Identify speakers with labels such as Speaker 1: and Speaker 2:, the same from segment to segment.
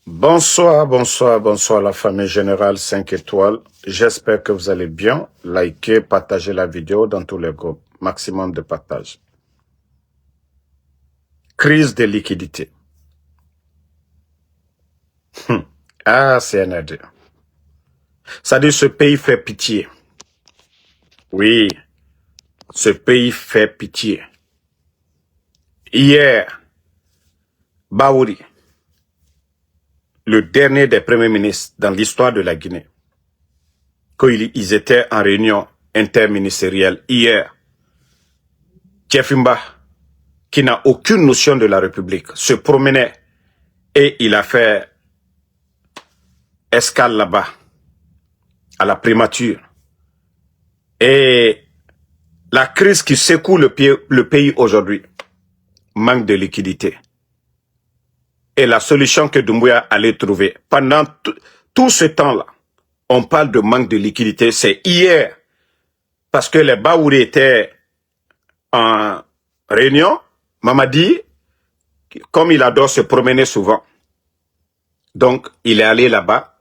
Speaker 1: Bonsoir, bonsoir, bonsoir la famille générale 5 étoiles. J'espère que vous allez bien. Likez, partagez la vidéo dans tous les groupes. Maximum de partage. Crise de liquidité. Ah, CNRD. Ça dit ce pays fait pitié. Oui, ce pays fait pitié. Hier, Baouri, le dernier des premiers ministres dans l'histoire de la Guinée, quand ils étaient en réunion interministérielle hier, Tchefimba, qui n'a aucune notion de la République, se promenait et il a fait escale là-bas, à la primature. Et la crise qui secoue le pays aujourd'hui, manque de liquidité. Et la solution que Doumbouya allait trouver, pendant tout ce temps-là, on parle de manque de liquidité, c'est hier, parce que les Baouri étaient en réunion, Mamadi, comme il adore se promener souvent, donc il est allé là-bas,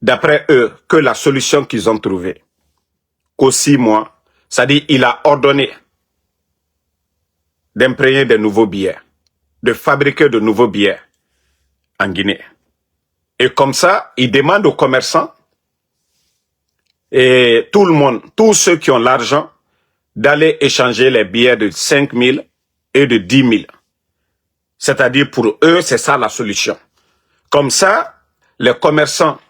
Speaker 1: d'après eux, que la solution qu'ils ont trouvée, qu'au 6 mois, c'est-à-dire il a ordonné d'imprégner de nouveaux billets, de fabriquer de nouveaux billets en Guinée. Et comme ça, il demande aux commerçants et tout le monde, tous ceux qui ont l'argent, d'aller échanger les billets de 5 000 et de 10 000. C'est-à-dire pour eux, c'est ça la solution. Comme ça, les commerçants,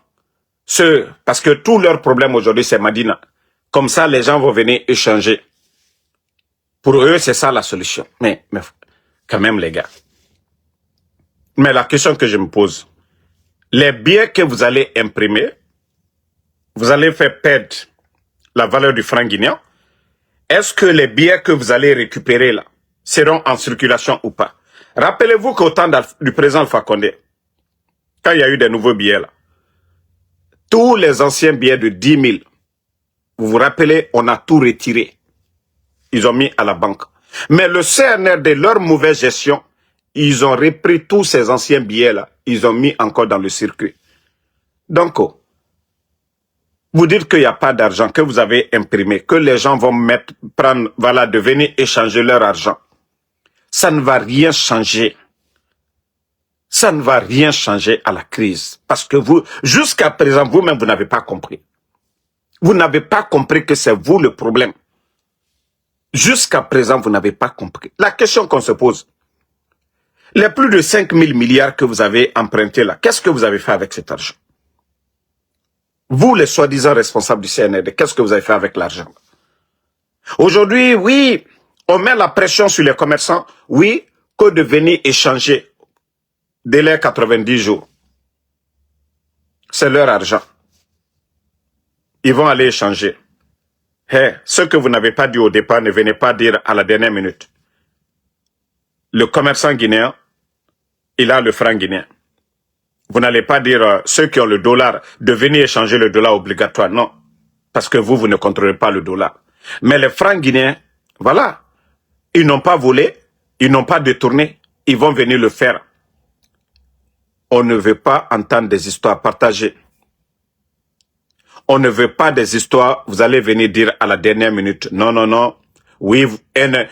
Speaker 1: parce que tout leur problème aujourd'hui, c'est Madina. Comme ça, les gens vont venir échanger. Pour eux, c'est ça la solution. Mais quand même, les gars. Mais la question que je me pose, les billets que vous allez imprimer, vous allez faire perdre la valeur du franc guinéen. Est-ce que les billets que vous allez récupérer là seront en circulation ou pas? Rappelez-vous qu'au temps du président Alpha Condé, quand il y a eu des nouveaux billets là, tous les anciens billets de 10 000, vous vous rappelez, on a tout retiré. Ils ont mis à la banque. Mais le CNR, de leur mauvaise gestion, ils ont repris tous ces anciens billets là, ils ont mis encore dans le circuit. Donc, vous dites qu'il n'y a pas d'argent, que vous avez imprimé, que les gens vont prendre, voilà, de venir échanger leur argent. Ça ne va rien changer. Ça ne va rien changer à la crise. Parce que vous, jusqu'à présent, vous-même, vous n'avez pas compris. Vous n'avez pas compris que c'est vous le problème. Jusqu'à présent, vous n'avez pas compris. La question qu'on se pose, les plus de 5 000 milliards que vous avez empruntés là, qu'est-ce que vous avez fait avec cet argent? Vous, les soi-disant responsables du CNRD, qu'est-ce que vous avez fait avec l'argent? Aujourd'hui, oui, on met la pression sur les commerçants, oui, que de venir échanger délai 90 jours. C'est leur argent. Ils vont aller échanger. Ce que vous n'avez pas dit au départ, ne venez pas dire à la dernière minute. Le commerçant guinéen, il a le franc guinéen. Vous n'allez pas dire ceux qui ont le dollar de venir échanger le dollar obligatoire. Non, parce que vous ne contrôlez pas le dollar. Mais les francs guinéens, voilà, ils n'ont pas volé, ils n'ont pas détourné, ils vont venir le faire. On ne veut pas entendre des histoires partagées. On ne veut pas des histoires, vous allez venir dire à la dernière minute, non, non, non, oui, un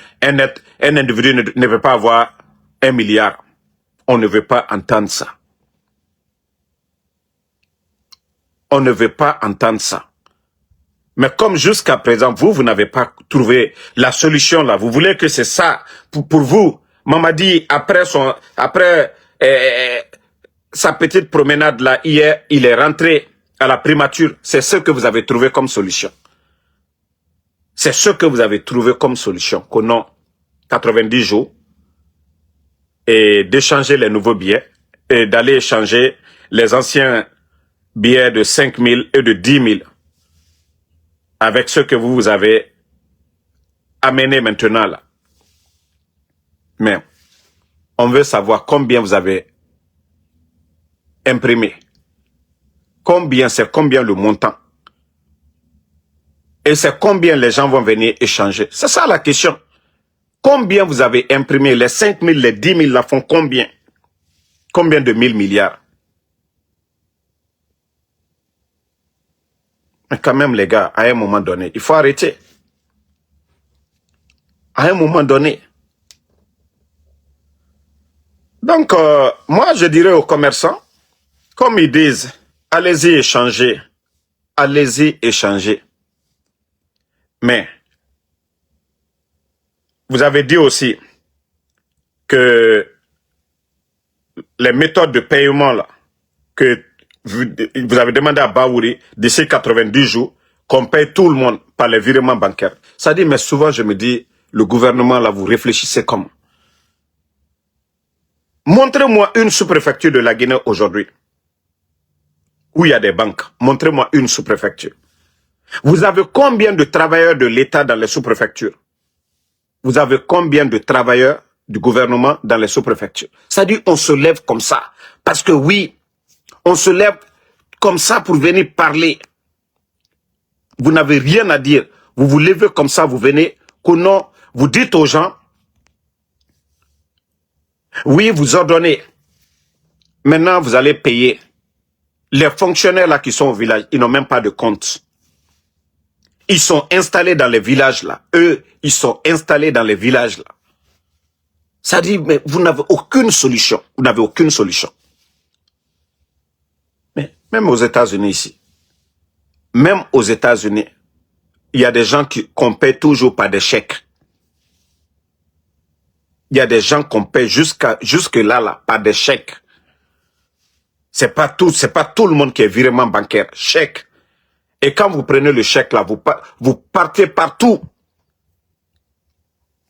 Speaker 1: individu ne veut pas avoir 1 milliard. On ne veut pas entendre ça. On ne veut pas entendre ça. Mais comme jusqu'à présent, vous n'avez pas trouvé la solution là, vous voulez que c'est ça, pour vous, Mamadi, après sa petite promenade là, hier, il est rentré à la primature, c'est ce que vous avez trouvé comme solution. C'est ce que vous avez trouvé comme solution, qu'on a 90 jours, et d'échanger les nouveaux billets, et d'aller échanger les anciens billets de 5 000 et de 10 000 avec ce que vous avez amené maintenant là. Mais on veut savoir combien vous avez imprimé. Combien, c'est combien le montant. Et c'est combien les gens vont venir échanger. C'est ça la question. Combien vous avez imprimé? Les 5 000, les 10 000 là font combien? Combien de 1000 milliards? Mais quand même, les gars, à un moment donné, il faut arrêter. À un moment donné. Donc, moi, je dirais aux commerçants, comme ils disent, allez-y échanger. Allez-y échanger. Mais, vous avez dit aussi que les méthodes de paiement là, que vous avez demandé à Baouri d'ici 90 jours qu'on paye tout le monde par les virements bancaires. Ça dit, mais souvent je me dis, le gouvernement là, vous réfléchissez comment? Montrez-moi une sous-préfecture de la Guinée aujourd'hui où il y a des banques. Montrez-moi une sous-préfecture. Vous avez combien de travailleurs de l'État dans les sous-préfectures? Vous avez combien de travailleurs du gouvernement dans les sous-préfectures? Ça dit, on se lève comme ça. Parce que oui, on se lève comme ça pour venir parler. Vous n'avez rien à dire. Vous vous levez comme ça, vous venez. Non, vous dites aux gens, oui, vous ordonnez. Maintenant, vous allez payer. Les fonctionnaires là qui sont au village, ils n'ont même pas de compte. Ils sont installés dans les villages là. Eux, ils sont installés dans les villages là. Ça dit, mais vous n'avez aucune solution. Vous n'avez aucune solution. Mais même aux États-Unis ici, même aux États-Unis, il y a des gens qu'on paie toujours par des chèques. Il y a des gens qu'on paie jusque là, par des chèques. C'est pas tout le monde qui est virement bancaire. Chèque. Et quand vous prenez le chèque là, vous partez partout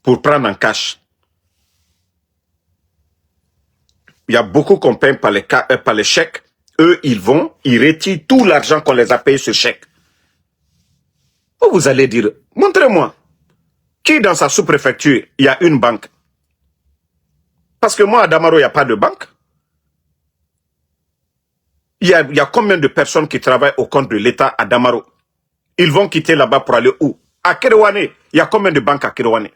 Speaker 1: pour prendre en cash. Il y a beaucoup qu'on paye par les chèques. Eux, ils retirent tout l'argent qu'on les a payé sur chèque. Vous allez dire, montrez-moi, qui dans sa sous-préfecture, il y a une banque? Parce que moi, à Damaro, il n'y a pas de banque. Il y a combien de personnes qui travaillent au compte de l'État à Damaro? Ils vont quitter là-bas pour aller où? À Kerewane, il y a combien de banques à Kerewane?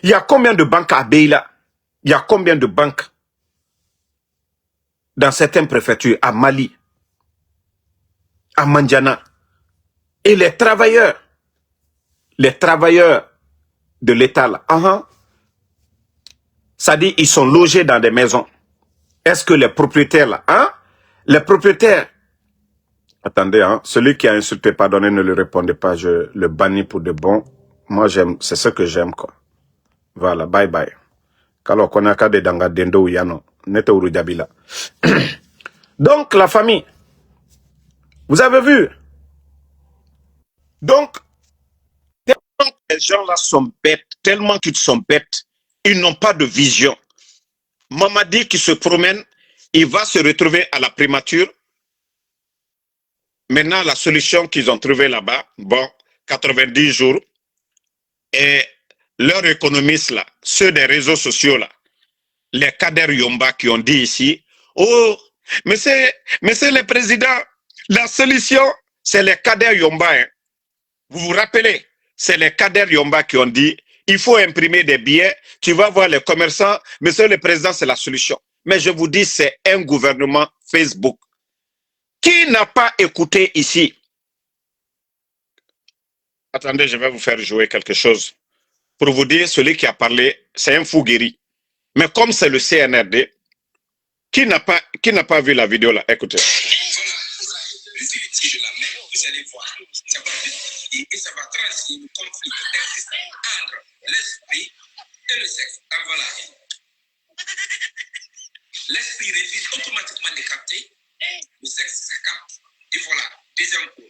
Speaker 1: Il y a combien de banques à Beila? Il y a combien de banques dans certaines préfectures, à Mali, à Mandiana? Et les travailleurs de l'État là, ça dit ils sont logés dans des maisons. Est-ce que les propriétaires là, les propriétaires, attendez, celui qui a insulté, pardonnez, ne le répondez pas, je le bannis pour de bon. Moi j'aime, c'est ce que j'aime quoi. Voilà, bye bye. Alors qu'on a qu'à des danga dendo ou yano, nete urujabila. Donc la famille, vous avez vu? Donc, tellement que les gens là sont bêtes, tellement qu'ils sont bêtes, ils n'ont pas de vision. Mamadi qui se promène, il va se retrouver à la primature. Maintenant, la solution qu'ils ont trouvée là-bas, bon, 90 jours, et leurs économistes là, ceux des réseaux sociaux là, les Kader Yomba qui ont dit ici, oh, mais c'est le président, la solution, c'est les Kader Yomba. Hein. Vous vous rappelez, c'est les Kader Yomba qui ont dit, il faut imprimer des billets, tu vas voir les commerçants, monsieur le président, c'est la solution. Mais je vous dis, c'est un gouvernement Facebook. Qui n'a pas écouté ici? Attendez, je vais vous faire jouer quelque chose. Pour vous dire, celui qui a parlé, c'est un fou guéri. Mais comme c'est le CNRD, qui n'a pas vu la vidéo là? Écoutez. L'utilité de la mer, vous allez voir, ça va vite et ça va transiter le conflit existant entre l'esprit et le sexe. Ah, voilà. L'esprit refuse automatiquement de capter, le sexe se capte, et voilà, deuxième coup.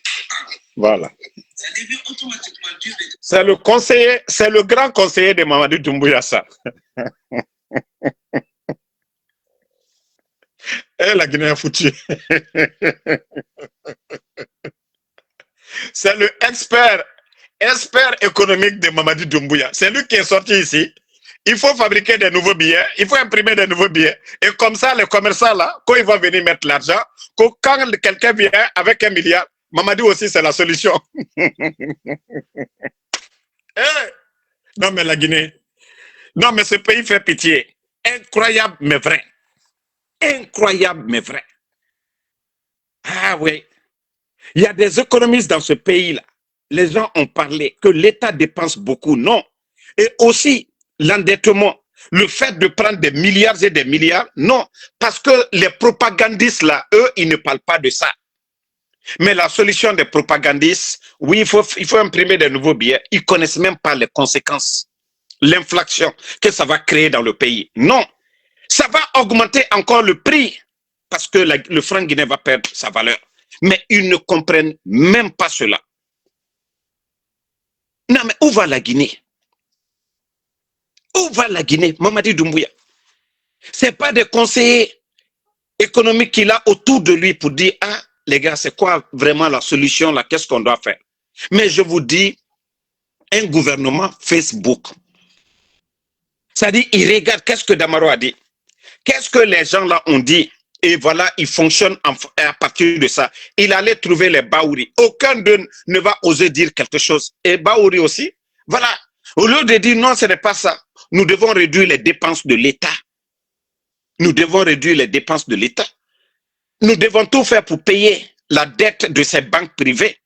Speaker 1: Voilà. Ça devient automatiquement dur. C'est le conseiller, c'est le grand conseiller de Mamadou Doumbouya, ça. Eh, la Guinée a foutu. C'est le expert économique de Mamadou Doumbouya. C'est lui qui est sorti ici. Il faut fabriquer des nouveaux billets, il faut imprimer des nouveaux billets. Et comme ça, les commerçants là, quand ils vont venir mettre l'argent, quand quelqu'un vient avec 1 milliard, Mamadou aussi c'est la solution. Eh, non mais la Guinée, non mais ce pays fait pitié. Incroyable mais vrai. Incroyable mais vrai. Ah oui. Il y a des économistes dans ce pays-là. Les gens ont parlé que l'État dépense beaucoup. Non. Et aussi, l'endettement, le fait de prendre des milliards et des milliards, non. Parce que les propagandistes, là, eux, ils ne parlent pas de ça. Mais la solution des propagandistes, oui, il faut imprimer des nouveaux billets. Ils ne connaissent même pas les conséquences, l'inflation que ça va créer dans le pays. Non. Ça va augmenter encore le prix parce que le franc guinéen va perdre sa valeur. Mais ils ne comprennent même pas cela. Non, mais où va la Guinée? Où va la Guinée, Mamadi Doumbouya? Ce n'est pas des conseillers économiques qu'il a autour de lui pour dire, ah, les gars, c'est quoi vraiment la solution là? Qu'est-ce qu'on doit faire? Mais je vous dis, un gouvernement Facebook, ça dit, il regarde qu'est-ce que Damaro a dit. Qu'est-ce que les gens là ont dit? Et voilà, il fonctionne à partir de ça. Il allait trouver les Baouri. Aucun d'eux ne va oser dire quelque chose. Et Baouri aussi. Voilà. Au lieu de dire non, ce n'est pas ça. Nous devons réduire les dépenses de l'État. Nous devons réduire les dépenses de l'État. Nous devons tout faire pour payer la dette de ces banques privées.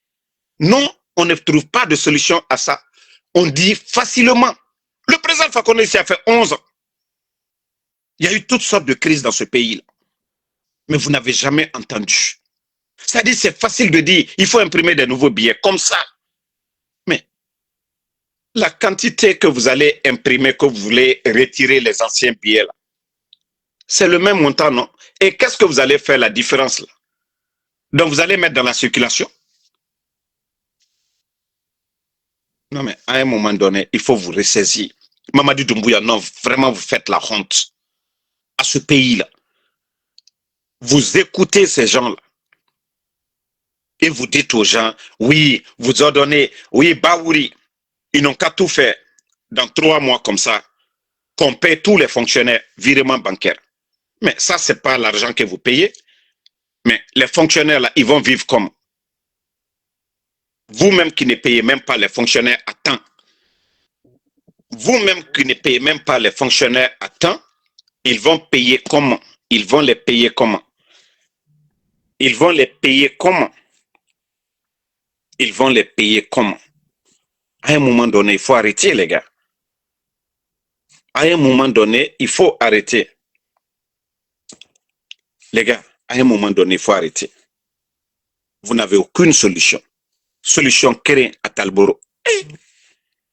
Speaker 1: Non, on ne trouve pas de solution à ça. On dit facilement. Le président Fakonde ici a fait 11 ans. Il y a eu toutes sortes de crises dans ce pays-là. Mais vous n'avez jamais entendu. C'est-à-dire, c'est facile de dire, il faut imprimer des nouveaux billets comme ça. Mais la quantité que vous allez imprimer, que vous voulez retirer les anciens billets, là, c'est le même montant, non? Et qu'est-ce que vous allez faire la différence là? Donc, vous allez mettre dans la circulation? Non, mais à un moment donné, il faut vous ressaisir. Mamadi Doumbouya, non, vraiment, vous faites la honte à ce pays-là. Vous écoutez ces gens-là et vous dites aux gens, oui, vous ordonnez, oui, Baouri, ils n'ont qu'à tout faire dans 3 mois comme ça, qu'on paie tous les fonctionnaires virement bancaire. Mais ça, ce n'est pas l'argent que vous payez. Mais les fonctionnaires, là, ils vont vivre comme vous-même qui ne payez même pas les fonctionnaires à temps. Vous-même qui ne payez même pas les fonctionnaires à temps, ils vont payer comment? Ils vont les payer comment? Ils vont les payer comment? Ils vont les payer comment? À un moment donné, il faut arrêter, les gars. À un moment donné, il faut arrêter. Les gars, à un moment donné, il faut arrêter. Vous n'avez aucune solution. Solution créée à Talboro.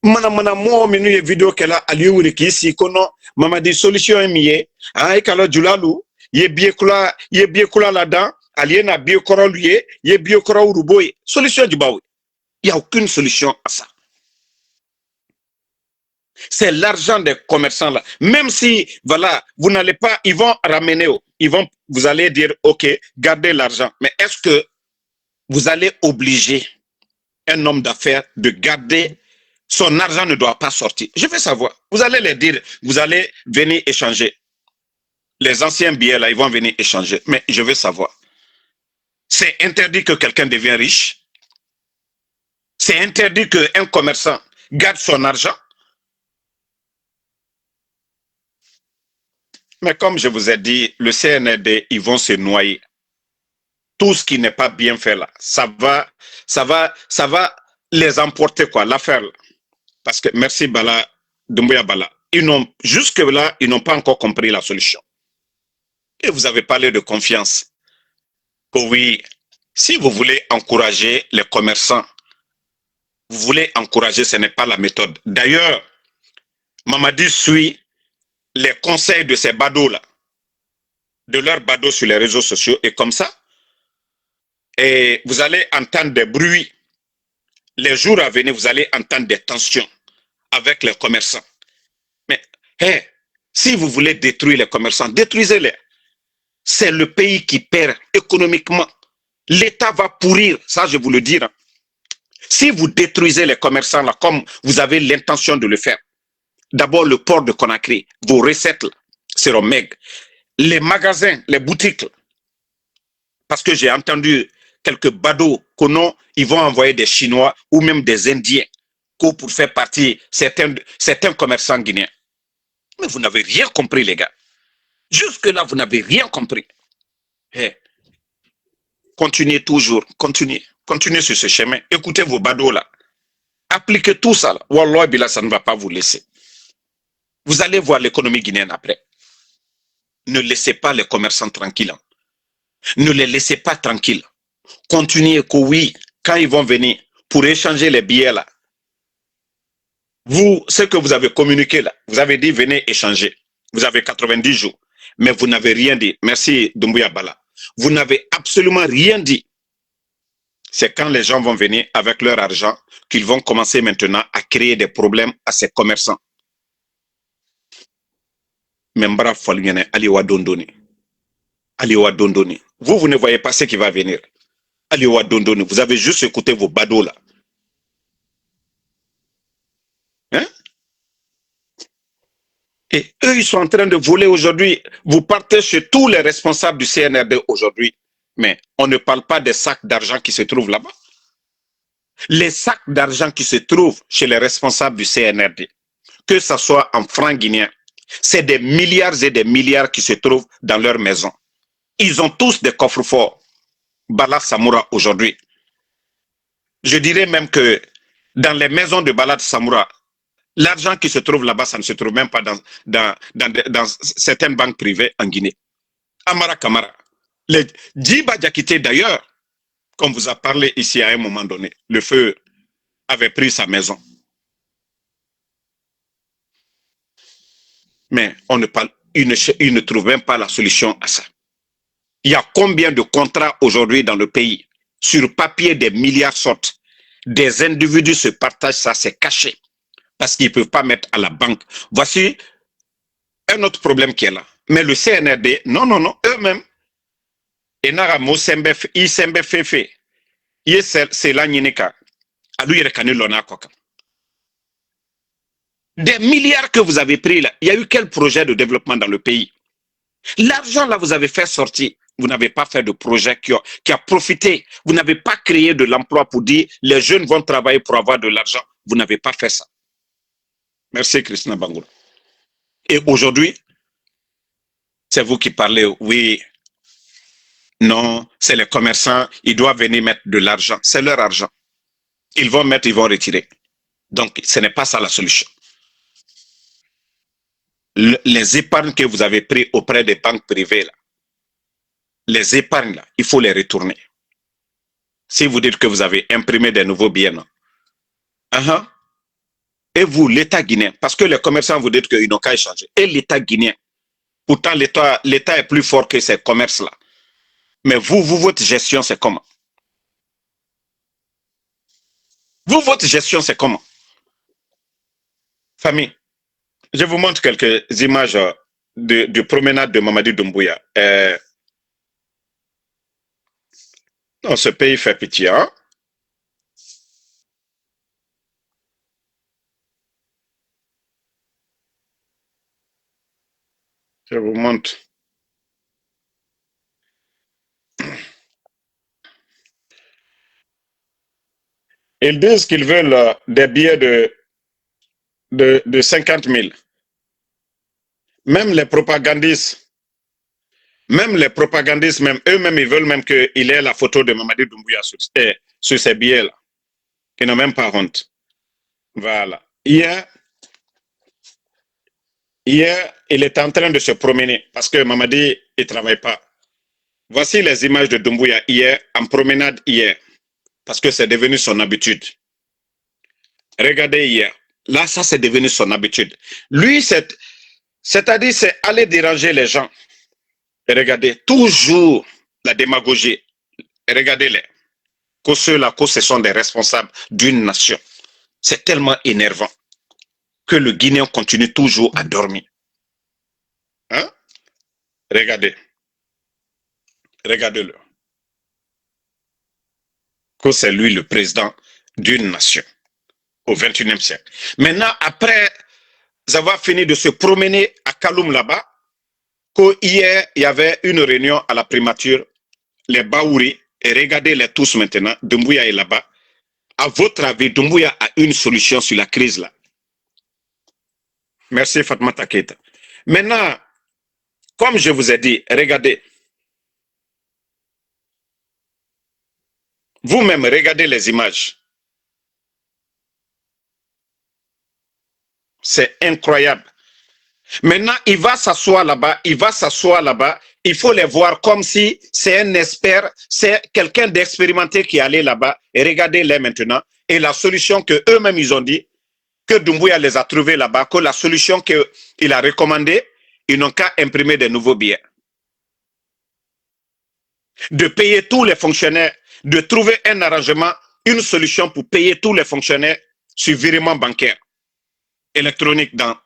Speaker 1: Mana mo minu ye vidéo kela aliwuri ki si kono mama di solution emiye ay kala julalu ye biekula là-dedans aliena biekoro lui ye biekoro uruboy solution du baoui. Il y a aucune solution à ça. C'est l'argent des commerçants là. Même si voilà, vous n'allez pas, ils vont ramener, vous allez dire OK, gardez l'argent. Mais est-ce que vous allez obliger un homme d'affaires de garder son argent ne doit pas sortir? Je veux savoir. Vous allez les dire, vous allez venir échanger. Les anciens billets là, ils vont venir échanger. Mais je veux savoir. C'est interdit que quelqu'un devienne riche. C'est interdit qu'un commerçant garde son argent. Mais comme je vous ai dit, le CNRD, ils vont se noyer. Tout ce qui n'est pas bien fait là, ça va les emporter quoi, l'affaire là. Parce que merci Bala, Doumbouya Bala, jusque là, ils n'ont pas encore compris la solution. Et vous avez parlé de confiance. Que oui, si vous voulez encourager les commerçants, vous voulez encourager, ce n'est pas la méthode. D'ailleurs, Mamadi suit les conseils de ces badauds là, de leurs badauds sur les réseaux sociaux, et comme ça, et vous allez entendre des bruits. Les jours à venir, vous allez entendre des tensions avec les commerçants. Mais hey, si vous voulez détruire les commerçants, détruisez-les. C'est le pays qui perd économiquement. L'État va pourrir, ça je vous le dis. Si vous détruisez les commerçants là, comme vous avez l'intention de le faire, d'abord le port de Conakry, vos recettes là, seront maigres. Les magasins, les boutiques, là, parce que j'ai entendu quelques badauds qu'on ils vont envoyer des Chinois ou même des Indiens pour faire partie certains commerçants guinéens. Mais vous n'avez rien compris, les gars. Jusque-là, vous n'avez rien compris. Hey. continuez toujours, continuez sur ce chemin. Écoutez vos badauds là. Appliquez tout ça là. Wallah, Bila, ça ne va pas vous laisser. Vous allez voir l'économie guinéenne après. Ne laissez pas les commerçants tranquilles. Ne les laissez pas tranquilles. Continuez que oui, quand ils vont venir pour échanger les billets là, vous, ce que vous avez communiqué là, vous avez dit venez échanger. Vous avez 90 jours, mais vous n'avez rien dit. Merci Doumbouya Bala. Vous n'avez absolument rien dit. C'est quand les gens vont venir avec leur argent qu'ils vont commencer maintenant à créer des problèmes à ces commerçants. Membra Folgene, Aliwa Dondoni. Aliwa Dondoni. Vous ne voyez pas ce qui va venir. Aliwa Dondoni. Vous avez juste écouté vos badauds là. Hein? Et eux, ils sont en train de voler aujourd'hui. Vous partez chez tous les responsables du CNRD aujourd'hui. Mais on ne parle pas des sacs d'argent qui se trouvent là-bas. Les sacs d'argent qui se trouvent chez les responsables du CNRD, que ce soit en francs guinéens, c'est des milliards et des milliards qui se trouvent dans leur maison. Ils ont tous des coffres forts. Bala Samoura aujourd'hui. Je dirais même que dans les maisons de Bala Samoura, l'argent qui se trouve là-bas, ça ne se trouve même pas dans certaines banques privées en Guinée. Amara Kamara. Les Djiba Diakité d'ailleurs, comme vous a parlé ici à un moment donné, le feu avait pris sa maison. Mais on ne parle, il ne trouve même pas la solution à ça. Il y a combien de contrats aujourd'hui dans le pays? Sur papier, des milliards sortent. Des individus se partagent ça, c'est caché. Parce qu'ils ne peuvent pas mettre à la banque. Voici un autre problème qui est là. Mais le CNRD, non, eux-mêmes, et Naramo Sembe Fefe, c'est la Ninika, à lui, des milliards que vous avez pris là, il y a eu quel projet de développement dans le pays? L'argent là, vous avez fait sortir. Vous n'avez pas fait de projet qui a profité. Vous n'avez pas créé de l'emploi pour dire les jeunes vont travailler pour avoir de l'argent. Vous n'avez pas fait ça. Merci Christina Bangoura. Et aujourd'hui, c'est vous qui parlez, oui, non, c'est les commerçants, ils doivent venir mettre de l'argent. C'est leur argent. Ils vont mettre, ils vont retirer. Donc, ce n'est pas ça la solution. Les épargnes que vous avez prises auprès des banques privées, là, les épargnes, là, il faut les retourner. Si vous dites que vous avez imprimé des nouveaux billets, non. Et vous, l'État guinéen, parce que les commerçants vous dites qu'ils n'ont qu'à échanger. Et l'État guinéen, pourtant l'État est plus fort que ces commerces-là. Mais vous, votre gestion, c'est comment? Vous, votre gestion, c'est comment? Famille, je vous montre quelques images de promenade de Mamadi Doumbouya. Non, ce pays fait pitié, hein? Je vous montre. Ils disent qu'ils veulent des billets de 50 000. Même les propagandistes, même eux-mêmes, ils veulent même qu'il ait la photo de Mamadi Doumbouya sur ces billets-là. Ils n'ont même pas honte. Voilà. Hier, il était en train de se promener parce que Mamadi, il ne travaille pas. Voici les images de Doumbouya hier, en promenade hier, parce que c'est devenu son habitude. Regardez hier. Là, ça, c'est devenu son habitude. Lui, c'est-à-dire, c'est aller déranger les gens. Et regardez, toujours la démagogie. Et regardez-les. Que ceux-là, que ce sont des responsables d'une nation. C'est tellement énervant que le Guinéen continue toujours à dormir. Hein? Regardez. Regardez-le. Que c'est lui le président d'une nation au XXIe siècle. Maintenant, après avoir fini de se promener à Kaloum là-bas, qu'hier, il y avait une réunion à la primature, les Baouri, et regardez-les tous maintenant, Doumbouya est là-bas. À votre avis, Doumbouya a une solution sur la crise là? Merci Fatmata Keita. Maintenant, comme je vous ai dit, regardez. Vous-même, regardez les images. C'est incroyable. Maintenant, il va s'asseoir là-bas, il faut les voir comme si c'est un expert, c'est quelqu'un d'expérimenté qui est allé là-bas, et regardez-les maintenant. Et la solution que eux-mêmes ils ont dit, que Doumbouya les a trouvés là-bas, que la solution qu'il a recommandée, ils n'ont qu'à imprimer des nouveaux billets. De payer tous les fonctionnaires, de trouver un arrangement, une solution pour payer tous les fonctionnaires sur virement bancaire électronique dans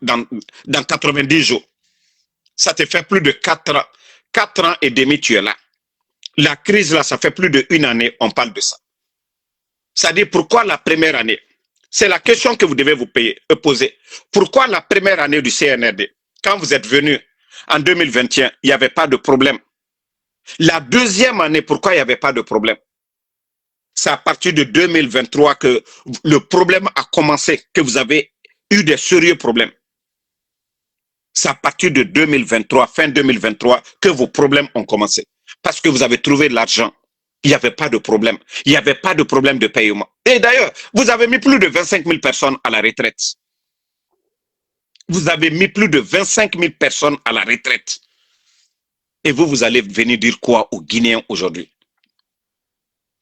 Speaker 1: 90 jours. Ça te fait plus de 4 ans. 4 ans et demi, tu es là. La crise, là, ça fait plus d'1 année, on parle de ça. C'est-à-dire, pourquoi la première année? C'est la question que vous devez vous poser. Pourquoi la première année du CNRD, quand vous êtes venu en 2021, il n'y avait pas de problème? La deuxième année, pourquoi il n'y avait pas de problème? C'est à partir de 2023 que le problème a commencé, que vous avez eu des sérieux problèmes. C'est à partir de 2023, fin 2023, que vos problèmes ont commencé. Parce que vous avez trouvé de l'argent. Il n'y avait pas de problème. Il n'y avait pas de problème de paiement. Et d'ailleurs, vous avez mis plus de 25 000 personnes à la retraite. Vous avez mis plus de 25 000 personnes à la retraite. Et vous allez venir dire quoi aux Guinéens aujourd'hui?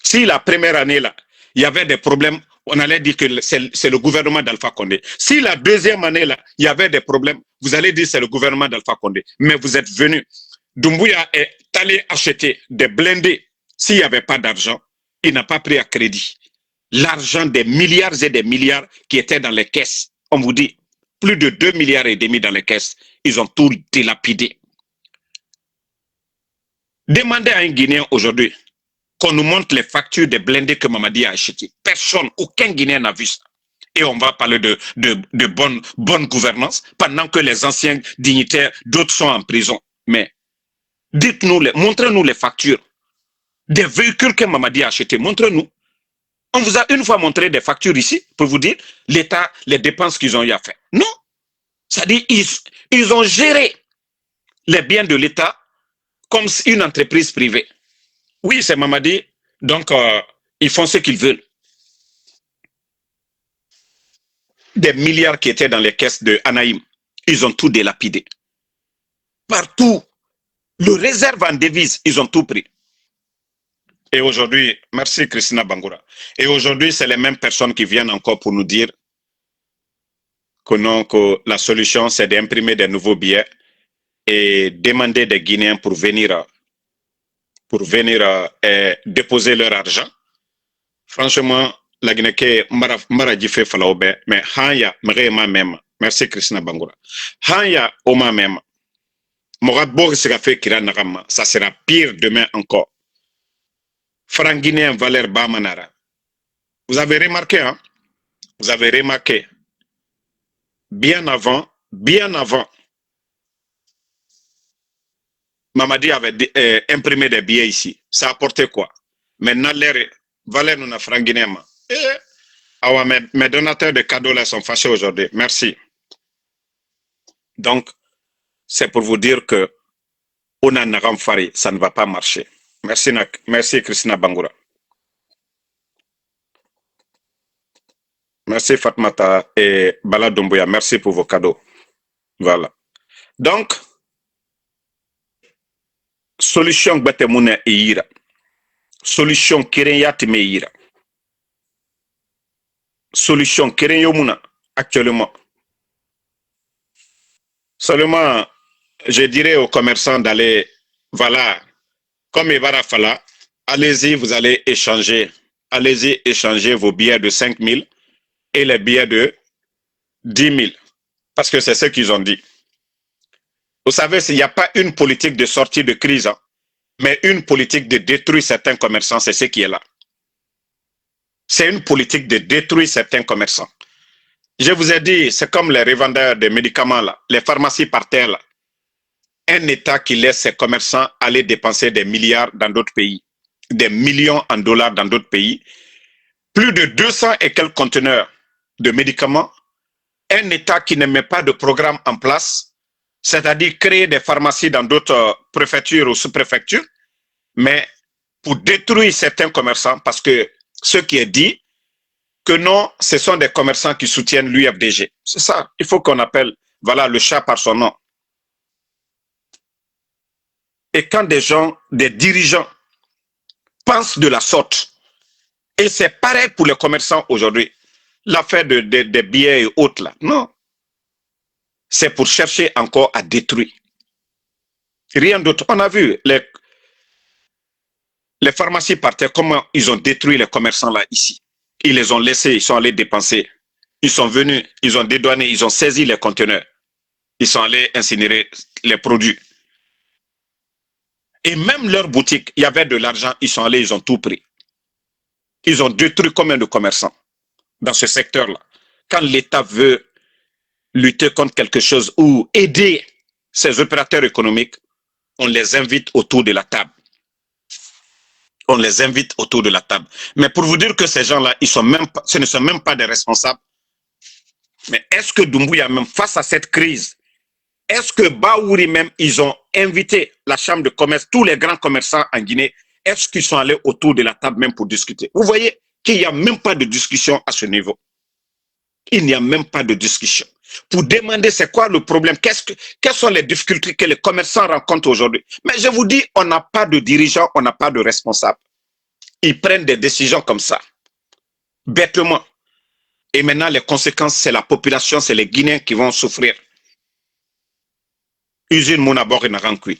Speaker 1: Si la première année, là, il y avait des problèmes, on allait dire que c'est le gouvernement d'Alpha Condé. Si la deuxième année, là, il y avait des problèmes, vous allez dire que c'est le gouvernement d'Alpha Condé. Mais vous êtes venu. Doumbouya est allé acheter des blindés. S'il n'y avait pas d'argent, il n'a pas pris à crédit. L'argent des milliards et des milliards qui étaient dans les caisses, on vous dit, plus de 2,5 milliards dans les caisses, ils ont tout dilapidé. Demandez à un Guinéen aujourd'hui qu'on nous montre les factures des blindés que Mamadi a achetés. Personne, aucun Guinéen n'a vu ça. Et on va parler de bonne gouvernance pendant que les anciens dignitaires, d'autres sont en prison. Mais dites-nous, montrez-nous les factures des véhicules que Mamadi a achetés. Montrez-nous. On vous a une fois montré des factures ici pour vous dire l'État, les dépenses qu'ils ont eu à faire. Non. C'est-à-dire ils ont géré les biens de l'État comme une entreprise privée. Oui, c'est Mamadi, donc ils font ce qu'ils veulent. Des milliards qui étaient dans les caisses de Anaïm, ils ont tout délapidé. Partout, le réserve en devises, ils ont tout pris. Et aujourd'hui, merci Christina Bangoura. Et aujourd'hui, c'est les mêmes personnes qui viennent encore pour nous dire que non, que la solution, c'est d'imprimer des nouveaux billets et demander des Guinéens pour venir déposer leur argent. Franchement, la Guinée mara fait falaobe, mais hanya mrema même. Merci Christina Bangoura. Hanya oma même. Morad Bor sera fait kira nagama. Ça sera pire demain encore. Franc guinéen Valère Bamanara. Vous avez remarqué, hein? Vous avez remarqué. Bien avant, Mamadi avait imprimé des billets ici. Ça a apporté quoi? Maintenant, l'air Valère nous a franc guinéen. Ah ouais, mes donateurs de cadeaux là sont fâchés aujourd'hui. Merci. Donc, c'est pour vous dire que on a Nagam Fari, ça ne va pas marcher. Merci Christina Bangoura. Merci Fatmata et Bala Doumbouya. Merci pour vos cadeaux. Voilà. Donc, solution Gbatemouna et Ira. Solution Kireyat Meira. Solution Kireyomuna actuellement. Seulement, je dirais aux commerçants d'aller, voilà, comme Evara Fala, allez-y, vous allez échanger. Allez-y, échanger vos billets de 5 000 et les billets de 10 000. Parce que c'est ce qu'ils ont dit. Vous savez, il n'y a pas une politique de sortie de crise, hein, mais une politique de détruire certains commerçants, c'est ce qui est là. C'est une politique de détruire certains commerçants. Je vous ai dit, c'est comme les revendeurs de médicaments, là, les pharmacies par terre. Là. Un État qui laisse ses commerçants aller dépenser des milliards dans d'autres pays, des millions en dollars dans d'autres pays, plus de 200 et quelques conteneurs de médicaments, un État qui ne met pas de programme en place, c'est-à-dire créer des pharmacies dans d'autres préfectures ou sous-préfectures, mais pour détruire certains commerçants parce que ce qui est dit, que non, ce sont des commerçants qui soutiennent l'UFDG. C'est ça. Il faut qu'on appelle, voilà, le chat par son nom. Et quand des gens, des dirigeants pensent de la sorte, et c'est pareil pour les commerçants aujourd'hui, l'affaire des billets et autres là, non. C'est pour chercher encore à détruire. Rien d'autre. On a vu les pharmacies partaient, comment ils ont détruit les commerçants là ici. Ils les ont laissés, ils sont allés dépenser. Ils sont venus, ils ont dédouané, ils ont saisi les conteneurs. Ils sont allés incinérer les produits. Et même leur boutique, il y avait de l'argent, ils sont allés, ils ont tout pris. Ils ont détruit combien de commerçants dans ce secteur-là. Quand l'État veut lutter contre quelque chose ou aider ces opérateurs économiques, on les invite autour de la table. On les invite autour de la table. Mais pour vous dire que ces gens-là, ce ne sont même pas des responsables. Mais est-ce que Doumbouya, même face à cette crise, est-ce que Baouri même, ils ont invité la chambre de commerce, tous les grands commerçants en Guinée, est-ce qu'ils sont allés autour de la table même pour discuter? Vous voyez qu'il n'y a même pas de discussion à ce niveau. Il n'y a même pas de discussion. Pour demander c'est quoi le problème, quelles sont les difficultés que les commerçants rencontrent aujourd'hui. Mais je vous dis, on n'a pas de dirigeants, on n'a pas de responsables. Ils prennent des décisions comme ça, bêtement. Et maintenant, les conséquences, c'est la population, c'est les Guinéens qui vont souffrir. Usine Mounabor et Narankui.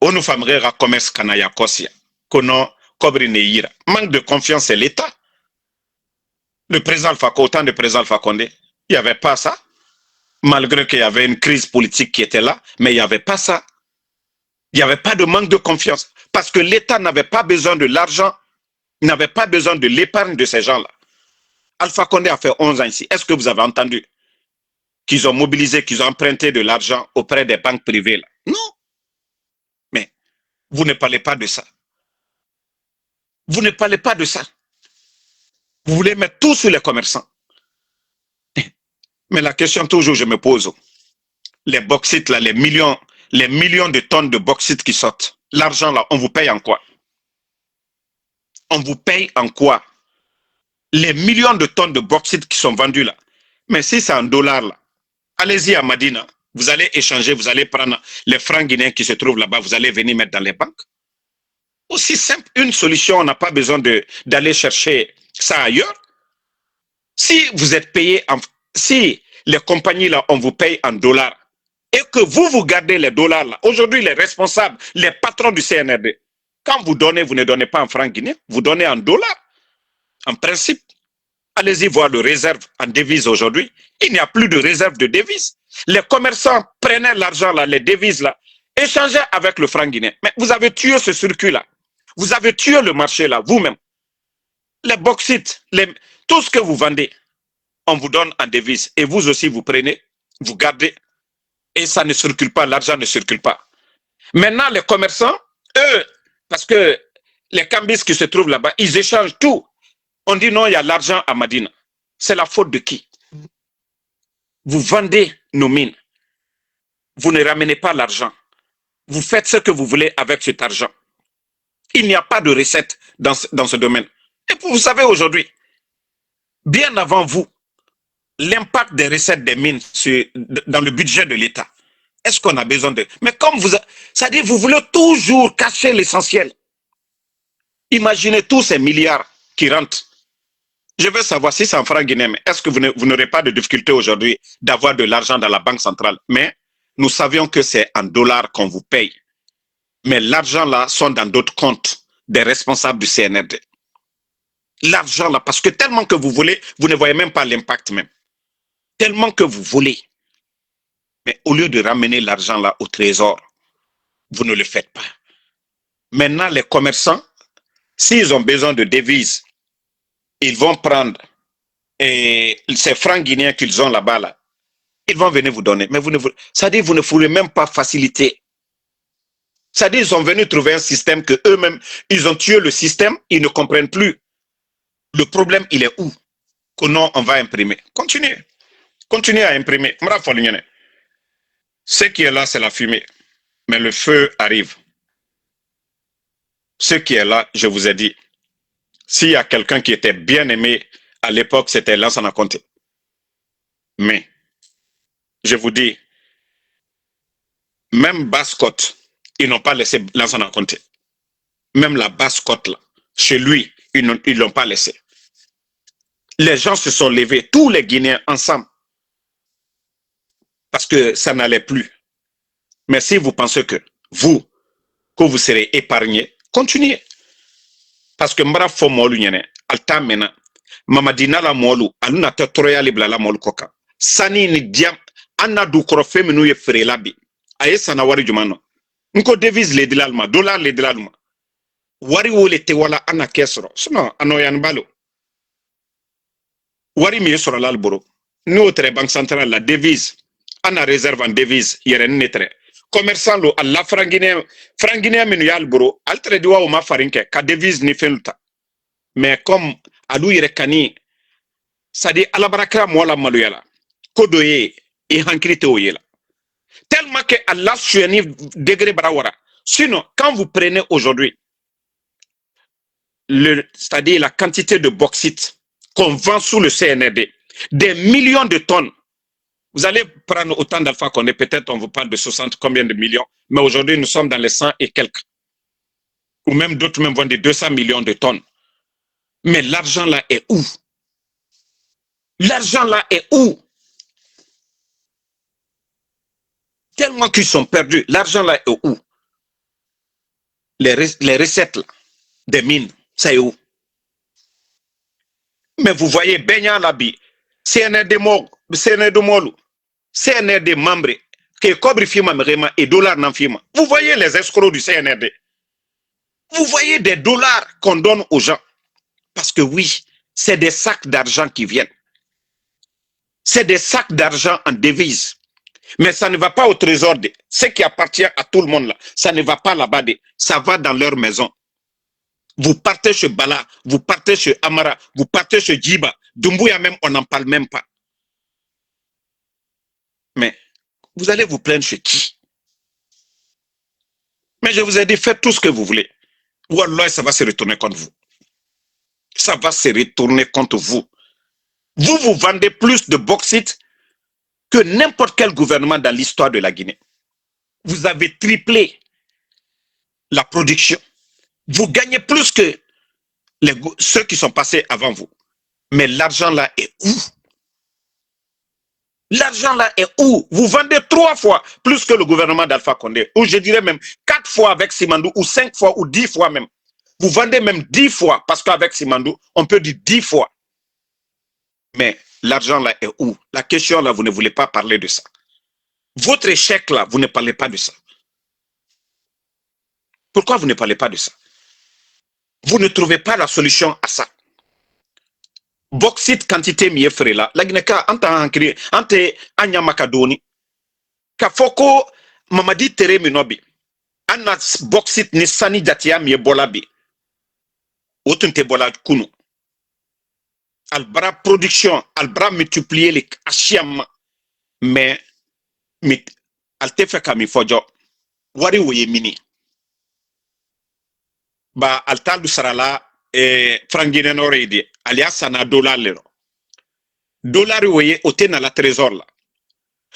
Speaker 1: On nous famerait à commerce Kanaya Kosia. Kono Kobri Neira. Manque de confiance, c'est l'État. Le président Alpha, autant de président Alpha Condé, il n'y avait pas ça. Malgré qu'il y avait une crise politique qui était là, mais il n'y avait pas ça. Il n'y avait pas de manque de confiance. Parce que l'État n'avait pas besoin de l'argent, il n'avait pas besoin de l'épargne de ces gens-là. Alpha Condé a fait 11 ans ici. Est-ce que vous avez entendu qu'ils ont mobilisé, qu'ils ont emprunté de l'argent auprès des banques privées là? Non. Mais vous ne parlez pas de ça. Vous ne parlez pas de ça. Vous voulez mettre tout sur les commerçants. Mais la question toujours je me pose, les bauxites là, les millions de tonnes de bauxite qui sortent, l'argent là, on vous paye en quoi? On vous paye en quoi? Les millions de tonnes de bauxite qui sont vendues là. Mais si c'est en dollars là, allez-y à Madina, vous allez échanger, vous allez prendre les francs guinéens qui se trouvent là-bas, vous allez venir mettre dans les banques. Aussi simple, une solution, on n'a pas besoin d'aller chercher ça ailleurs. Si vous êtes payé, si les compagnies là, on vous paye en dollars, et que vous gardez les dollars là, aujourd'hui les responsables, les patrons du CNRD, quand vous donnez, vous ne donnez pas en francs guinéens, vous donnez en dollars. En principe, allez-y voir de réserve en devises aujourd'hui. Il n'y a plus de réserve de devises. Les commerçants prenaient l'argent là, les devises là, échangeaient avec le franc guinéen. Mais vous avez tué ce circuit là. Vous avez tué le marché là, vous-même. Les bauxites, tout ce que vous vendez, on vous donne en devises. Et vous aussi, vous prenez, vous gardez. Et ça ne circule pas, l'argent ne circule pas. Maintenant, les commerçants, eux, parce que les cambis qui se trouvent là-bas, ils échangent tout. On dit non, il y a l'argent à Madina. C'est la faute de qui? Vous vendez nos mines. Vous ne ramenez pas l'argent. Vous faites ce que vous voulez avec cet argent. Il n'y a pas de recette dans ce domaine. Et vous savez aujourd'hui, bien avant vous, l'impact des recettes des mines dans le budget de l'État. Est-ce qu'on a besoin de... Mais comme c'est-à-dire vous voulez toujours cacher l'essentiel. Imaginez tous ces milliards qui rentrent. Je veux savoir si c'est en francs guinéens, est-ce que vous n'aurez pas de difficulté aujourd'hui d'avoir de l'argent dans la banque centrale? Mais nous savions que c'est en dollars qu'on vous paye. Mais l'argent là sont dans d'autres comptes des responsables du CNRD. L'argent là, parce que tellement que vous voulez, vous ne voyez même pas l'impact même. Tellement que vous voulez. Mais au lieu de ramener l'argent là au trésor, vous ne le faites pas. Maintenant, les commerçants, s'ils ont besoin de devises, ils vont prendre ces francs guinéens qu'ils ont là-bas, là, ils vont venir vous donner. Mais c'est-à-dire vous ne voulez même pas faciliter. C'est-à-dire ils sont venus trouver un système que eux-mêmes, ils ont tué le système, ils ne comprennent plus. Le problème, il est où? Que non, on va imprimer. Continuez. Continuez à imprimer. Ce qui est là, c'est la fumée. Mais le feu arrive. Ce qui est là, je vous ai dit, s'il y a quelqu'un qui était bien aimé à l'époque, c'était Lansana Conté. Mais, je vous dis, même Basse-Côte, ils n'ont pas laissé Lansana Conté. Même la Basse-Côte, là, chez lui, ils ne l'ont pas laissé. Les gens se sont levés, tous les Guinéens ensemble, parce que ça n'allait plus. Mais si vous pensez que vous serez épargné, continuez. Parce que Mbara fo molu nyene, alta mena, Mamadina la molu, aluna te troya libla la molu koka. Sani ni diam, anna du korofe minu ye fere labi. Aye sana wari jumano. Nko devise le dilalma, dollar le dilalma. Wari wole te wala anna kesro. Sinon, anoyan balo. Wari mi yesro lalboro. Nous, très banque centrale, la devise, anna réserve en devise, yeren netre. Commerçant lo alla franguinea minu yalboro, altre diwa o ma farinke, ka devise ni fenuta. Mais comme alou yere kani, ça dit alabaraka mo la maluyala. Kodoye et hankrite oyela. Tellement que Allah sueni degré barawara. Sinon, quand vous prenez aujourd'hui c'est-à-dire la quantité de bauxite qu'on vend sous le CNRD, des millions de tonnes, vous allez prendre autant d'Alpha qu'on est, peut-être on vous parle de 60 combien de millions, mais aujourd'hui nous sommes dans les 100 et quelques. Ou même d'autres même vendent des 200 millions de tonnes. Mais l'argent là est où? L'argent là est où? Tellement qu'ils sont perdus. L'argent là est où? Les recettes là, des mines, c'est où? Mais vous voyez, Benya Labi, CNRD Molu, CNRD membre, que Cobri Fima et dollars n'en Fima. Vous voyez les escrocs du CNRD. Vous voyez des dollars qu'on donne aux gens. Parce que oui, c'est des sacs d'argent qui viennent. C'est des sacs d'argent en devise. Mais ça ne va pas au trésor. Ce qui appartient à tout le monde là, ça ne va pas là-bas. Ça va dans leur maison. Vous partez chez Bala, vous partez chez Amara, vous partez chez Djiba. Doumbouya même, on n'en parle même pas. Mais vous allez vous plaindre chez qui? Mais je vous ai dit, faites tout ce que vous voulez. Ou alors ça va se retourner contre vous. Ça va se retourner contre vous. Vous vous vendez plus de bauxite que n'importe quel gouvernement dans l'histoire de la Guinée. Vous avez triplé la production. Vous gagnez plus que ceux qui sont passés avant vous. Mais l'argent là est où? L'argent là est où? Vous vendez 3 fois plus que le gouvernement d'Alpha Condé. Ou je dirais même 4 fois avec Simandou, ou 5 fois, ou 10 fois même. Vous vendez même 10 fois, parce qu'avec Simandou, on peut dire 10 fois. Mais l'argent là est où? La question là, vous ne voulez pas parler de ça. Votre échec là, vous ne parlez pas de ça. Pourquoi vous ne parlez pas de ça? Vous ne trouvez pas la solution à ça. Bauxite quantité mieux frais là, la Guinée-Ka, ante anyamakadoni, ka foko mamadi tere minobi, anna bauxite ni sani jatia mieux bolabi, otunte bola kunu. Albra production, albra multiplier les achiam, mais alte fait kami fojo, wari woye mini. Ba alta du sarala frangine noredi alias sana dollar lero dollar woye ote na la trésor la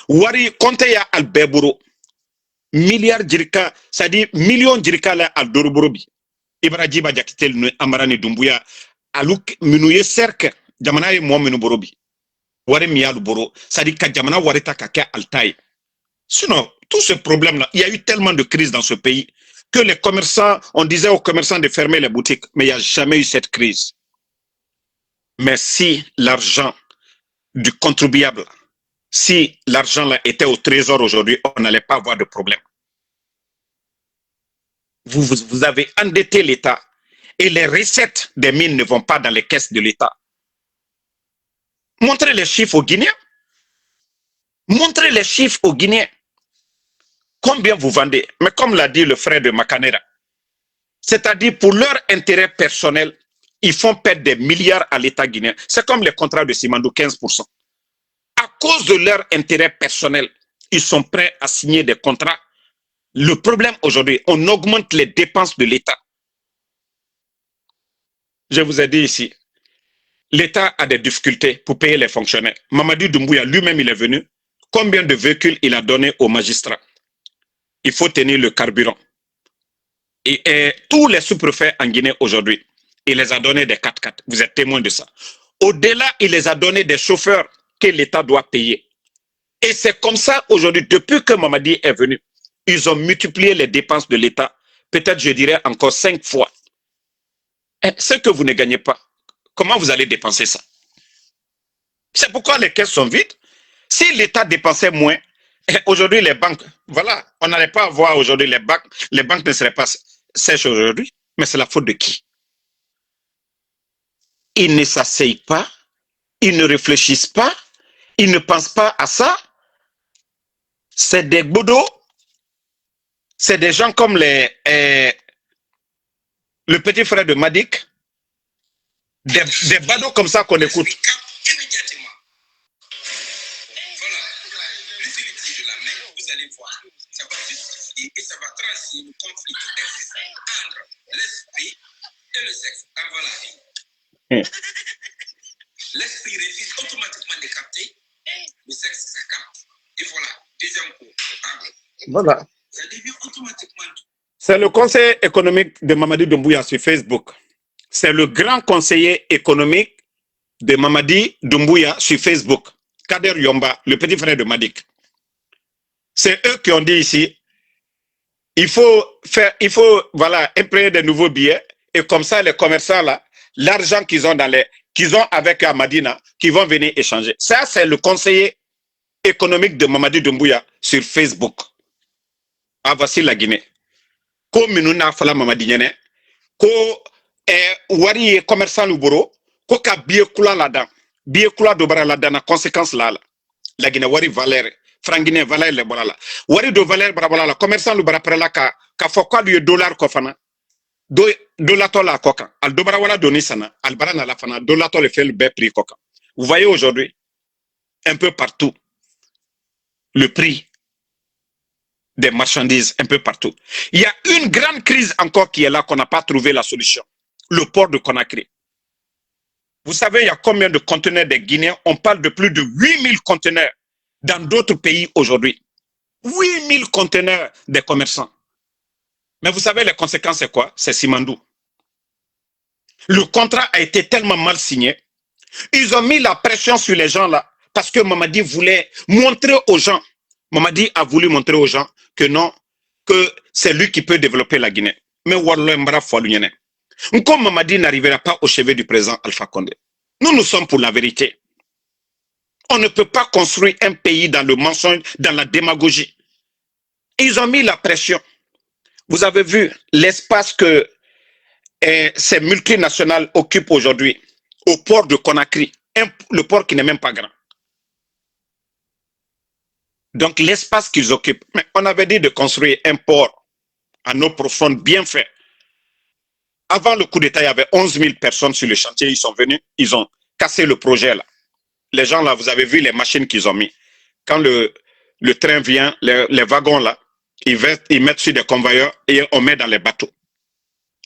Speaker 1: wari compte ya al beburo milliard jirka c'est-à-dire million jirka la al doroboro bi ibrajiba jakitel no amarani dumbuya aluk minuye cercle jamana ye mo minu borobi wari mi yalu boro c'est-à-dire ka jamana wari ta ka altai. Sinon tout ce problème là, il y a eu tellement de crises dans ce pays que les commerçants, on disait aux commerçants de fermer les boutiques, mais il n'y a jamais eu cette crise. Mais si l'argent du contribuable, si l'argent là était au trésor aujourd'hui, on n'allait pas avoir de problème. Vous avez endetté l'État et les recettes des mines ne vont pas dans les caisses de l'État. Montrez les chiffres aux Guinéens. Montrez les chiffres aux Guinéens. Combien vous vendez? Mais comme l'a dit le frère de Makanera, c'est-à-dire pour leur intérêt personnel, ils font perdre des milliards à l'État guinéen. C'est comme les contrats de Simandou, 15%. À cause de leur intérêt personnel, ils sont prêts à signer des contrats. Le problème aujourd'hui, on augmente les dépenses de l'État. je vous ai dit ici, l'État a des difficultés pour payer les fonctionnaires. Mamadi Doumbouya lui-même, il est venu. Combien de véhicules il a donné aux magistrats? Il faut tenir le carburant. Et tous les sous-préfets en Guinée aujourd'hui, il les a donné des 4x4. Vous êtes témoin de ça. Au-delà, il les a donné des chauffeurs que l'État doit payer. Et c'est comme ça aujourd'hui, depuis que Mamadi est venu, ils ont multiplié les dépenses de l'État, peut-être je dirais encore 5 fois. Et ce que vous ne gagnez pas, comment vous allez dépenser ça? C'est pourquoi les caisses sont vides. Si l'État dépensait moins, aujourd'hui les banques, voilà, on n'allait pas voir aujourd'hui les banques ne seraient pas sèches aujourd'hui, mais c'est la faute de qui? Ils ne s'asseyent pas, ils ne réfléchissent pas, ils ne pensent pas à ça. C'est des bodos, c'est des gens comme le petit frère de Madik, des badauds comme ça qu'on écoute. Immédiatement. Voilà. L'utilité de la main, vous allez voir, ça va justifier et ça va trancher le conflit existant entre l'esprit et le sexe. Ah, voilà. L'esprit refuse automatiquement de capter, le sexe, ça capte. Et voilà, deuxième coup. Voilà. Ça devient automatiquement. C'est le conseiller économique de Mamadi Doumbouya sur Facebook. C'est le grand conseiller économique de Mamadi Doumbouya sur Facebook. Kader Yomba, le petit frère de Madik. C'est eux qui ont dit ici, il faut voilà, imprimer de nouveaux billets et comme ça les commerçants là, l'argent qu'ils ont avec Amadina, qui vont venir échanger. Ça, c'est le conseiller économique de Mamadi Doumbouya sur Facebook. Ah, voici la Guinée. Ko minuna fala Mamadi Nyene, ko wari commerçant luboro, ko ka biye kula là-dedans. Biye kula dobara là-dedans, na conséquence là. La Guinée wari valeur, frangine valeur le bolala. Wari do valeur barabola, commerçant lubara prela ka fokwa du dollar ko fana. Dollar to la koka. Al dobara wala doni sana, al barana la fana, dollar to le fait le bel prix koka. Vous voyez aujourd'hui, un peu partout, le prix des marchandises un peu partout. Il y a une grande crise encore qui est là, qu'on n'a pas trouvé la solution. Le port de Conakry. Vous savez, il y a combien de conteneurs des Guinéens? On parle de plus de 8000 conteneurs dans d'autres pays aujourd'hui. 8000 conteneurs des commerçants. Mais vous savez, les conséquences, c'est quoi? C'est Simandou. Le contrat a été tellement mal signé. Ils ont mis la pression sur les gens là, parce que Mamadi voulait montrer aux gens. Mamadi a voulu montrer aux gens que non, que c'est lui qui peut développer la Guinée. Mais Warlo Mbara Foualounyene. Comme Mamadi n'arrivera pas au chevet du président Alpha Condé. Nous sommes pour la vérité. On ne peut pas construire un pays dans le mensonge, dans la démagogie. Ils ont mis la pression. Vous avez vu l'espace que ces multinationales occupent aujourd'hui au port de Conakry. Le port qui n'est même pas grand. Donc l'espace qu'ils occupent. Mais on avait dit de construire un port à eau profonde bien fait. Avant le coup d'État, il y avait 11 000 personnes sur le chantier. Ils sont venus, ils ont cassé le projet là. Les gens là, vous avez vu les machines qu'ils ont mis. Quand le train vient, les wagons là, ils mettent sur des convoyeurs et on met dans les bateaux.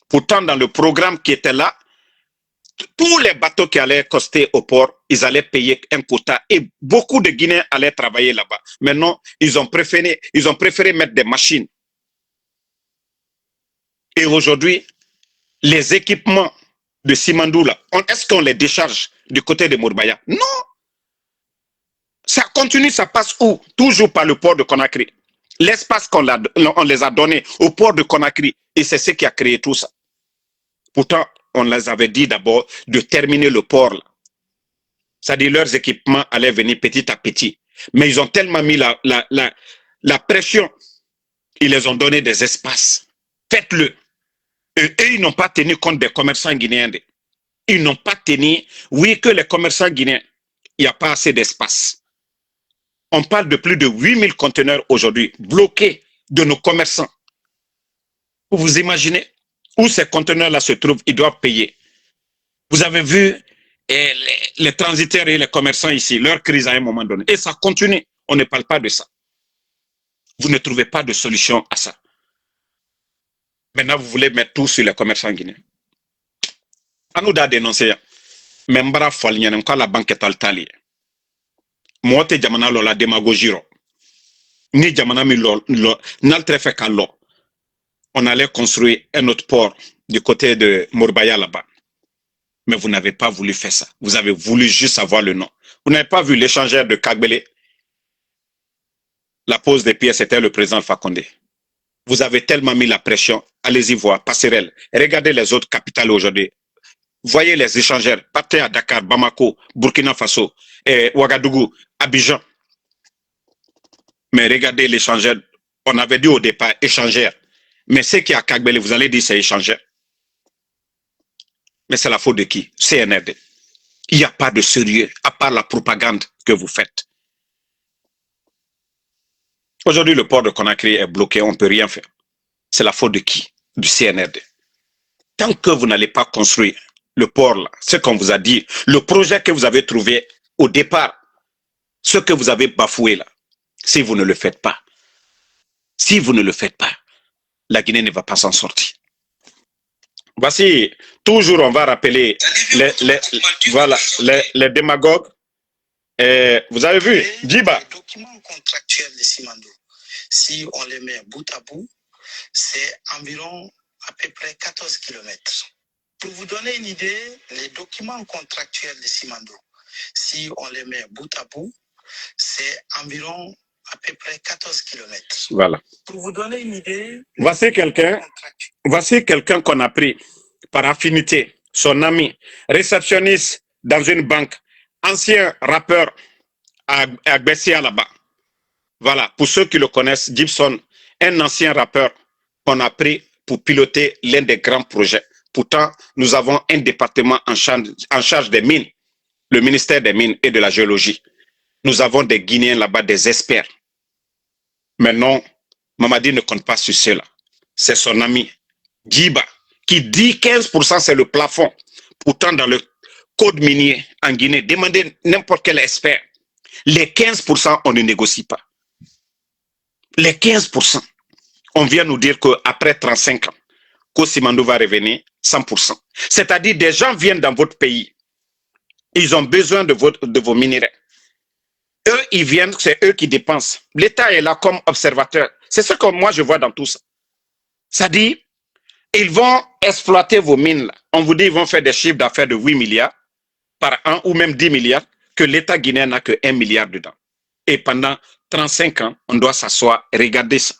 Speaker 1: Pourtant, dans le programme qui était là, tous les bateaux qui allaient coster au port, ils allaient payer un quota et beaucoup de Guinéens allaient travailler là-bas. Maintenant, ils ont préféré mettre des machines. Et aujourd'hui, les équipements de Simandou là, est-ce qu'on les décharge du côté de Mourbaya? Non. Ça continue, ça passe où? Toujours par le port de Conakry. L'espace on les a donné au port de Conakry et c'est ce qui a créé tout ça. Pourtant, on les avait dit d'abord de terminer le port là. C'est-à-dire leurs équipements allaient venir petit à petit. Mais ils ont tellement mis la pression, ils les ont donné des espaces. Faites-le. Et ils n'ont pas tenu compte des commerçants guinéens. Ils n'ont pas tenu, oui, que les commerçants guinéens, il n'y a pas assez d'espace. On parle de plus de 8000 conteneurs aujourd'hui bloqués de nos commerçants. Vous imaginez où ces conteneurs-là se trouvent, ils doivent payer. Vous avez vu les transitaires et les commerçants ici, leur crise à un moment donné. Et ça continue. On ne parle pas de ça. Vous ne trouvez pas de solution à ça. Maintenant, vous voulez mettre tout sur les commerçants guinéens. nous da dénoncer. Mais mbara falnyane kwa la banque tali. Mote jamana lo la démagogie ro. Ni jamana mi lo n'altre fait qu'à l'eau. On allait construire un autre port du côté de Morbaya là-bas. Mais vous n'avez pas voulu faire ça. Vous avez voulu juste avoir le nom. Vous n'avez pas vu l'échangeur de Kagbele. La pose des pièces, c'était le président Fakonde. Vous avez tellement mis la pression. Allez-y voir, Passerelle. Regardez les autres capitales aujourd'hui. Voyez les échangeurs. Partez à Dakar, Bamako, Burkina Faso, Ouagadougou, Abidjan. Mais regardez l'échangeur. On avait dit au départ échangeur. Mais ce qui est à Kagbele, vous allez dire c'est échangeur. Mais c'est la faute de qui? CNRD. Il n'y a pas de sérieux, à part la propagande que vous faites. Aujourd'hui, le port de Conakry est bloqué, on ne peut rien faire. C'est la faute de qui? Du CNRD. Tant que vous n'allez pas construire le port là, ce qu'on vous a dit, le projet que vous avez trouvé au départ, ce que vous avez bafoué là, si vous ne le faites pas, la Guinée ne va pas s'en sortir. Voici, toujours on va rappeler les démagogues. Vous avez vu, Djiba.
Speaker 2: Les documents contractuels de Simandou, si on les met bout à bout, c'est environ à peu près 14 km. Pour vous donner une idée, les documents contractuels de Simandou, si on les met bout à bout, c'est environ à peu près 14 km.
Speaker 1: Voilà.
Speaker 2: Pour vous donner une idée,
Speaker 1: voici quelqu'un qu'on a pris par affinité, son ami, réceptionniste dans une banque, ancien rappeur à Bessia là-bas. Voilà, pour ceux qui le connaissent, Gibson, un ancien rappeur qu'on a pris pour piloter l'un des grands projets. Pourtant, nous avons un département en charge des mines, le ministère des Mines et de la Géologie. Nous avons des Guinéens là-bas, des experts. Mais non, Mamadi ne compte pas sur cela. C'est son ami Djiba qui dit 15% c'est le plafond. Pourtant, dans le code minier en Guinée, demandez n'importe quel expert. Les 15%, on ne négocie pas. Les 15%. On vient nous dire qu'après 35 ans, Kosimandou va revenir 100%. C'est-à-dire des gens viennent dans votre pays. Ils ont besoin de vos minéraux. Eux, ils viennent, c'est eux qui dépensent. L'État est là comme observateur. C'est ce que moi je vois dans tout ça. C'est-à-dire, ils vont exploiter vos mines là. On vous dit qu'ils vont faire des chiffres d'affaires de 8 milliards par an ou même 10 milliards, que l'État guinéen n'a que 1 milliard dedans. Et pendant 35 ans, on doit s'asseoir et regarder ça.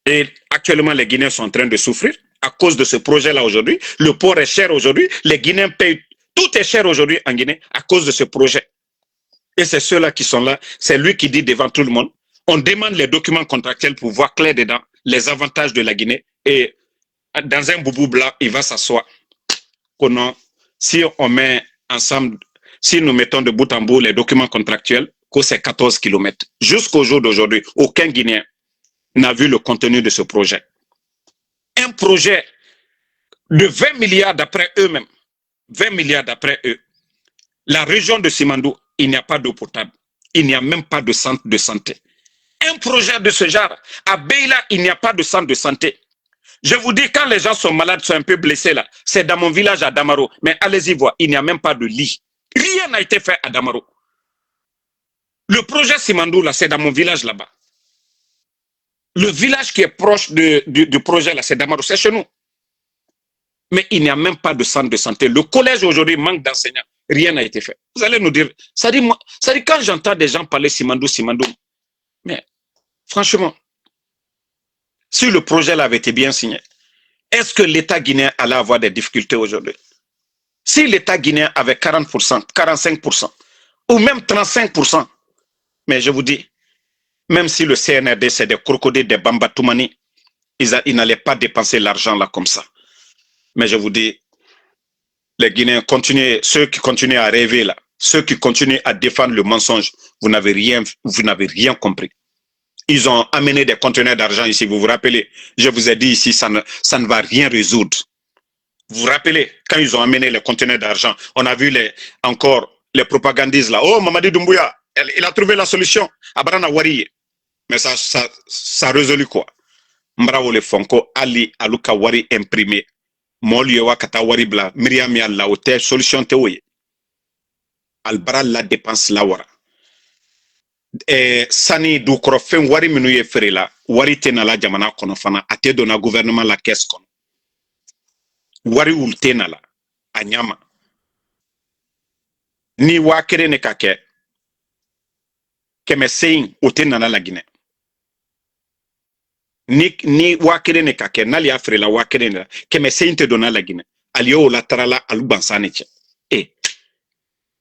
Speaker 1: Et actuellement, les Guinéens sont en train de souffrir à cause de ce projet-là aujourd'hui. Le port est cher aujourd'hui. Les Guinéens payent. Tout est cher aujourd'hui en Guinée à cause de ce projet. Et c'est ceux-là qui sont là. C'est lui qui dit devant tout le monde. On demande les documents contractuels pour voir clair dedans les avantages de la Guinée. Et dans un boubou blanc, il va s'asseoir. Si on met ensemble, si nous mettons de bout en bout les documents contractuels, que c'est 14 km. Jusqu'au jour d'aujourd'hui, aucun Guinéen n'a vu le contenu de ce projet. Un projet de 20 milliards d'après eux-mêmes. 20 milliards d'après eux. La région de Simandou, il n'y a pas d'eau potable. Il n'y a même pas de centre de santé. Un projet de ce genre, à Beila, il n'y a pas de centre de santé. Je vous dis, quand les gens sont malades, sont un peu blessés là, c'est dans mon village à Damaro. Mais allez-y voir, il n'y a même pas de lit. Rien n'a été fait à Damaro. Le projet Simandou, là, c'est dans mon village là-bas. Le village qui est proche du projet là, c'est Damaro, c'est chez nous. Mais il n'y a même pas de centre de santé. Le collège aujourd'hui manque d'enseignants. Rien n'a été fait. Vous allez nous dire, ça dit quand j'entends des gens parler Simandou, mais franchement, si le projet là avait été bien signé, est-ce que l'État guinéen allait avoir des difficultés aujourd'hui? Si l'État guinéen avait 40%, 45%, ou même 35%, mais je vous dis, même si le CNRD c'est des crocodiles, des bambatoumani, ils n'allaient pas dépenser l'argent là comme ça. Mais je vous dis, les Guinéens ceux qui continuent à rêver là, ceux qui continuent à défendre le mensonge, vous n'avez rien compris. Ils ont amené des conteneurs d'argent ici, vous vous rappelez? Je vous ai dit ici, ça ne va rien résoudre. Vous vous rappelez, quand ils ont amené les conteneurs d'argent, on a vu encore les propagandistes là. Oh, Mamadi Doumbouya, il a trouvé la solution. Abrana Wari. Mais ça a résolu quoi? Mbrao le Fonko, Ali Aluka Wari imprimé. Mol yewa kata waribla, Miriam ya la hotel, solution te oye. Albara la dépense la wara. Sani du fen wari minu ye fere la, wari te na la jamana kono fana, ate dona gouvernement la caisse kono. Wari ulte na la, anyama. Ni wakere ne kake, keme sein ute na la Guinée. Ni wakere ne kake, nali afre la wakere ne, keme sein te dona la Guinée. Alio la tarala alubansane tche. Et,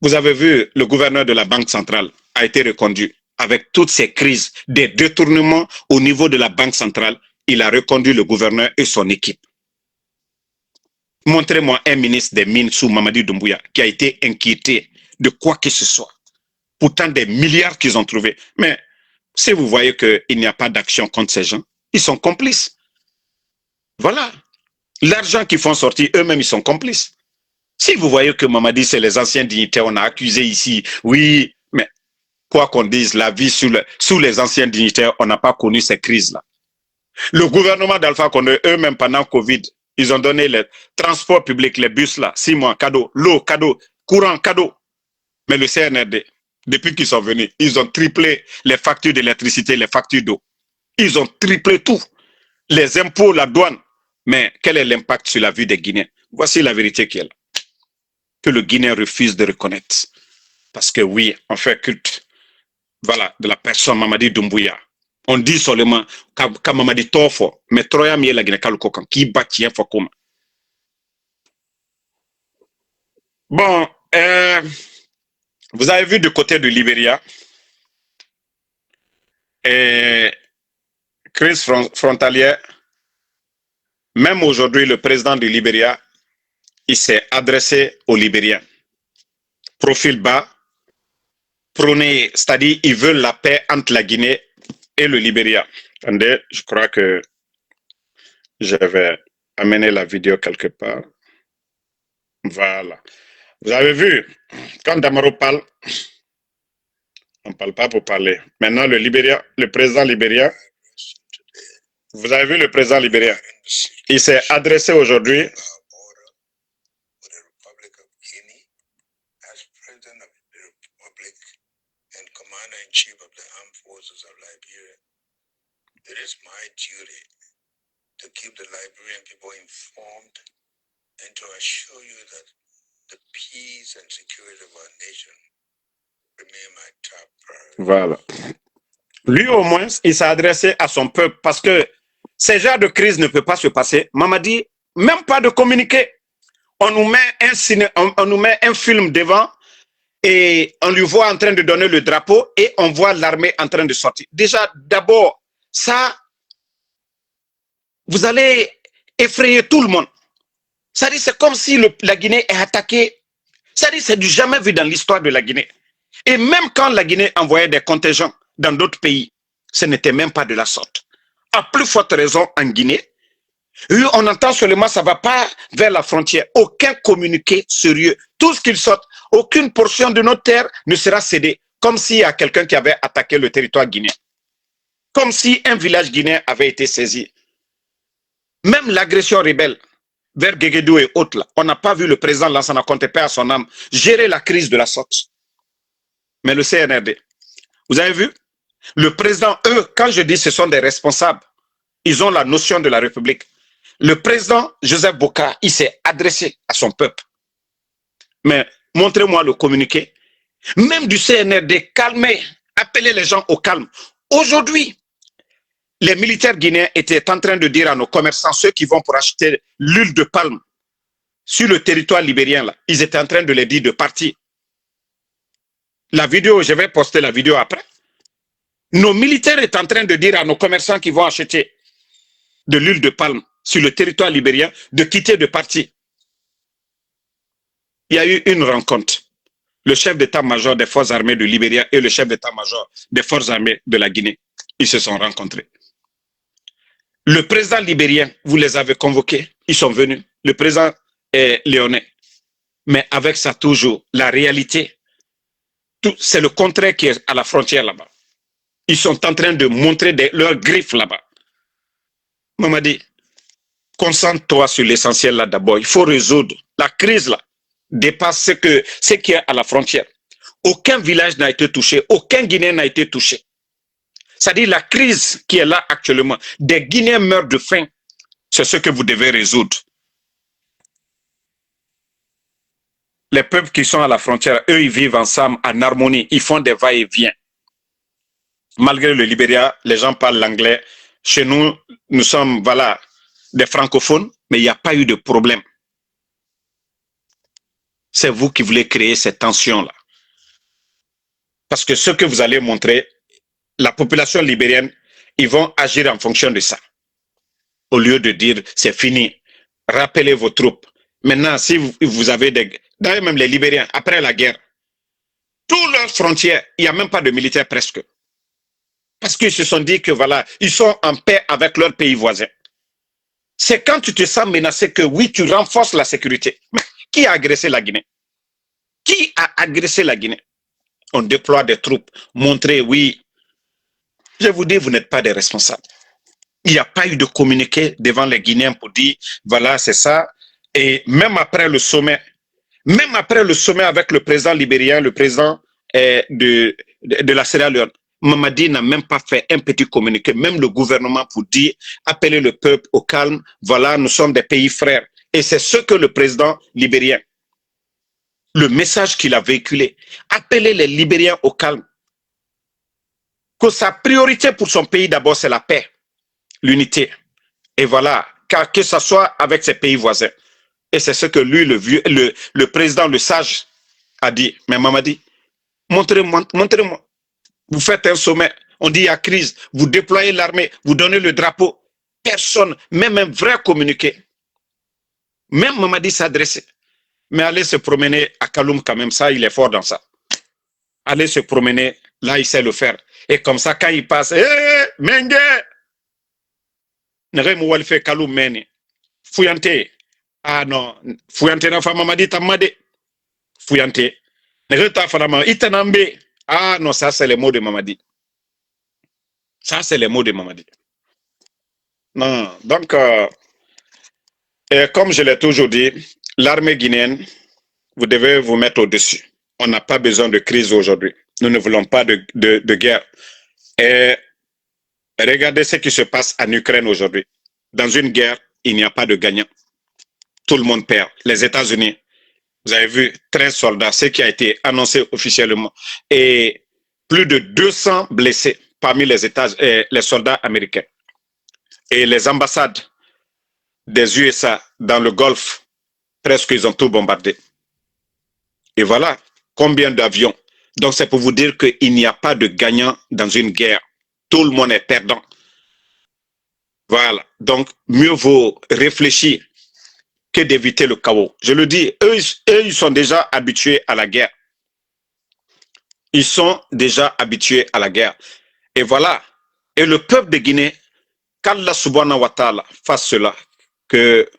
Speaker 1: vous avez vu, le gouverneur de la Banque centrale a été reconduit avec toutes ces crises, des détournements au niveau de la Banque centrale. Il a reconduit le gouverneur et son équipe. Montrez-moi un ministre des Mines sous Mamadi Doumbouya qui a été inquiété de quoi que ce soit. Pourtant, des milliards qu'ils ont trouvés. Mais si vous voyez qu'il n'y a pas d'action contre ces gens, ils sont complices. Voilà. L'argent qu'ils font sortir, eux-mêmes, ils sont complices. Si vous voyez que Mamadi, c'est les anciens dignitaires, on a accusé ici, oui, mais quoi qu'on dise, la vie sous les anciens dignitaires, on n'a pas connu ces crises-là. Le gouvernement d'Alpha Condé, eux-mêmes, pendant Covid, ils ont donné les transports publics, les bus là, 6 mois, cadeau, l'eau, cadeau, courant, cadeau. Mais le CNRD, depuis qu'ils sont venus, ils ont triplé les factures d'électricité, les factures d'eau. Ils ont triplé tout. Les impôts, la douane. Mais quel est l'impact sur la vie des Guinéens? Voici la vérité qui est là. Que le Guinéen refuse de reconnaître. Parce que oui, on fait culte, voilà, de la personne Mamadi Doumbouya. On dit seulement que Mamadi Tofo, mais Troya Miel la Guinée Kalukokan, qui bâtit un fokoma. Bon, vous avez vu du côté du Libéria, crise frontalière, même aujourd'hui, le président du Libéria, il s'est adressé aux Libériens. Profil bas, prôné, c'est-à-dire ils veulent la paix entre la Guinée et le Libéria. Attendez, je crois que je vais amener la vidéo quelque part. Voilà. Vous avez vu, quand Damaro parle, on ne parle pas pour parler. Maintenant, le président libérien, vous avez vu le président libérien, il s'est adressé aujourd'hui Voilà. Lui, au moins, il s'est adressé à son peuple parce que ces genres de crise ne peut pas se passer. Mamadi, même pas de communiquer. On nous met un film devant et on lui voit en train de donner le drapeau et on voit l'armée en train de sortir. Déjà, d'abord, ça, vous allez effrayer tout le monde. Ça dit, c'est comme si la Guinée est attaquée. Ça dit, c'est du jamais vu dans l'histoire de la Guinée. Et même quand la Guinée envoyait des contingents dans d'autres pays, ce n'était même pas de la sorte. À plus forte raison en Guinée, on entend seulement ça ne va pas vers la frontière. Aucun communiqué sérieux. Tout ce qu'il sorte, aucune portion de notre terre ne sera cédée. Comme s'il y a quelqu'un qui avait attaqué le territoire guinéen. Comme si un village guinéen avait été saisi. Même l'agression rebelle vers Guéguédou et autres, là, on n'a pas vu le président Lansana Conté, paix à son âme, gérer la crise de la sorte. Mais le CNRD, vous avez vu? Le président, eux, quand je dis ce sont des responsables, ils ont la notion de la République. Le président Joseph Boka, il s'est adressé à son peuple. Mais montrez-moi le communiqué. Même du CNRD, calmez, appelez les gens au calme. Aujourd'hui, les militaires guinéens étaient en train de dire à nos commerçants, ceux qui vont pour acheter l'huile de palme sur le territoire libérien, là, ils étaient en train de les dire de partir. La vidéo, je vais poster la vidéo après. Nos militaires étaient en train de dire à nos commerçants qui vont acheter de l'huile de palme sur le territoire libérien de quitter, de partir. Il y a eu une rencontre. Le chef d'état-major des forces armées du Libéria et le chef d'état-major des forces armées de la Guinée, ils se sont rencontrés. Le président libérien, vous les avez convoqués, ils sont venus. Le président est léonais. Mais avec ça toujours, la réalité, c'est le contraire qui est à la frontière là-bas. Ils sont en train de montrer leurs griffes là-bas. Mamadi, concentre-toi sur l'essentiel là d'abord. Il faut résoudre. La crise là dépasse ce qui est à la frontière. Aucun village n'a été touché, aucun Guinéen n'a été touché. C'est-à-dire la crise qui est là actuellement, des Guinéens meurent de faim. C'est ce que vous devez résoudre. Les peuples qui sont à la frontière, eux, ils vivent ensemble en harmonie. Ils font des va-et-vient. Malgré le Libéria, les gens parlent l'anglais. Chez nous, nous sommes, voilà, des francophones, mais il n'y a pas eu de problème. C'est vous qui voulez créer cette tension-là. Parce que ce que vous allez montrer, la population libérienne, ils vont agir en fonction de ça. Au lieu de dire, c'est fini, rappelez vos troupes. Maintenant, si vous avez des... D'ailleurs, même les Libériens, après la guerre, toutes leurs frontières, il n'y a même pas de militaires presque. Parce qu'ils se sont dit que voilà, ils sont en paix avec leurs pays voisins. C'est quand tu te sens menacé que oui, tu renforces la sécurité. Mais qui a agressé la Guinée? Qui a agressé la Guinée? On déploie des troupes, montrer oui. Je vous dis, vous n'êtes pas des responsables. Il n'y a pas eu de communiqué devant les Guinéens pour dire voilà, c'est ça. Et même après le sommet avec le président libérien, le président de la Sierra Leone, Mamadi n'a même pas fait un petit communiqué, même le gouvernement pour dire, appeler le peuple au calme, voilà, nous sommes des pays frères. Et c'est ce que le président libérien, le message qu'il a véhiculé, appeler les Libériens au calme. Que sa priorité pour son pays d'abord, c'est la paix, l'unité. Et voilà, car que ce soit avec ses pays voisins. Et c'est ce que lui, le président, le sage, a dit. Mais Mamadi, montrez-moi. Vous faites un sommet, on dit il y a crise, vous déployez l'armée, vous donnez le drapeau. Personne, même un vrai communiqué. Même Mamadi s'adressait. Mais allez se promener à Kaloum quand même, ça, il est fort dans ça. Allez se promener, là, il sait le faire. Et comme ça, quand il passe, Mengue! Nere Moualfe Kaloum Meni. Fuyante. Ah non, Fuyante na fa Mamadi tamade. Fuyante. Nere ta fa na Itanambe. Ah non, ça, c'est les mots de Mamadi. Ça, c'est les mots de Mamadi. Non, donc, comme je l'ai toujours dit, l'armée guinéenne, vous devez vous mettre au-dessus. On n'a pas besoin de crise aujourd'hui. Nous ne voulons pas de guerre. Et regardez ce qui se passe en Ukraine aujourd'hui. Dans une guerre, il n'y a pas de gagnant. Tout le monde perd. Les États-Unis, vous avez vu, 13 soldats, ce qui a été annoncé officiellement. Et plus de 200 blessés parmi les soldats américains. Et les ambassades des USA dans le Golfe, presque ils ont tout bombardé. Et voilà, combien d'avions. Donc c'est pour vous dire qu'il n'y a pas de gagnant dans une guerre. Tout le monde est perdant. Voilà, donc mieux vaut réfléchir que d'éviter le chaos. Je le dis, eux, ils sont déjà habitués à la guerre. Ils sont déjà habitués à la guerre. Et voilà, et le peuple de Guinée, qu'Allah subhanahu wa ta'ala fasse cela, que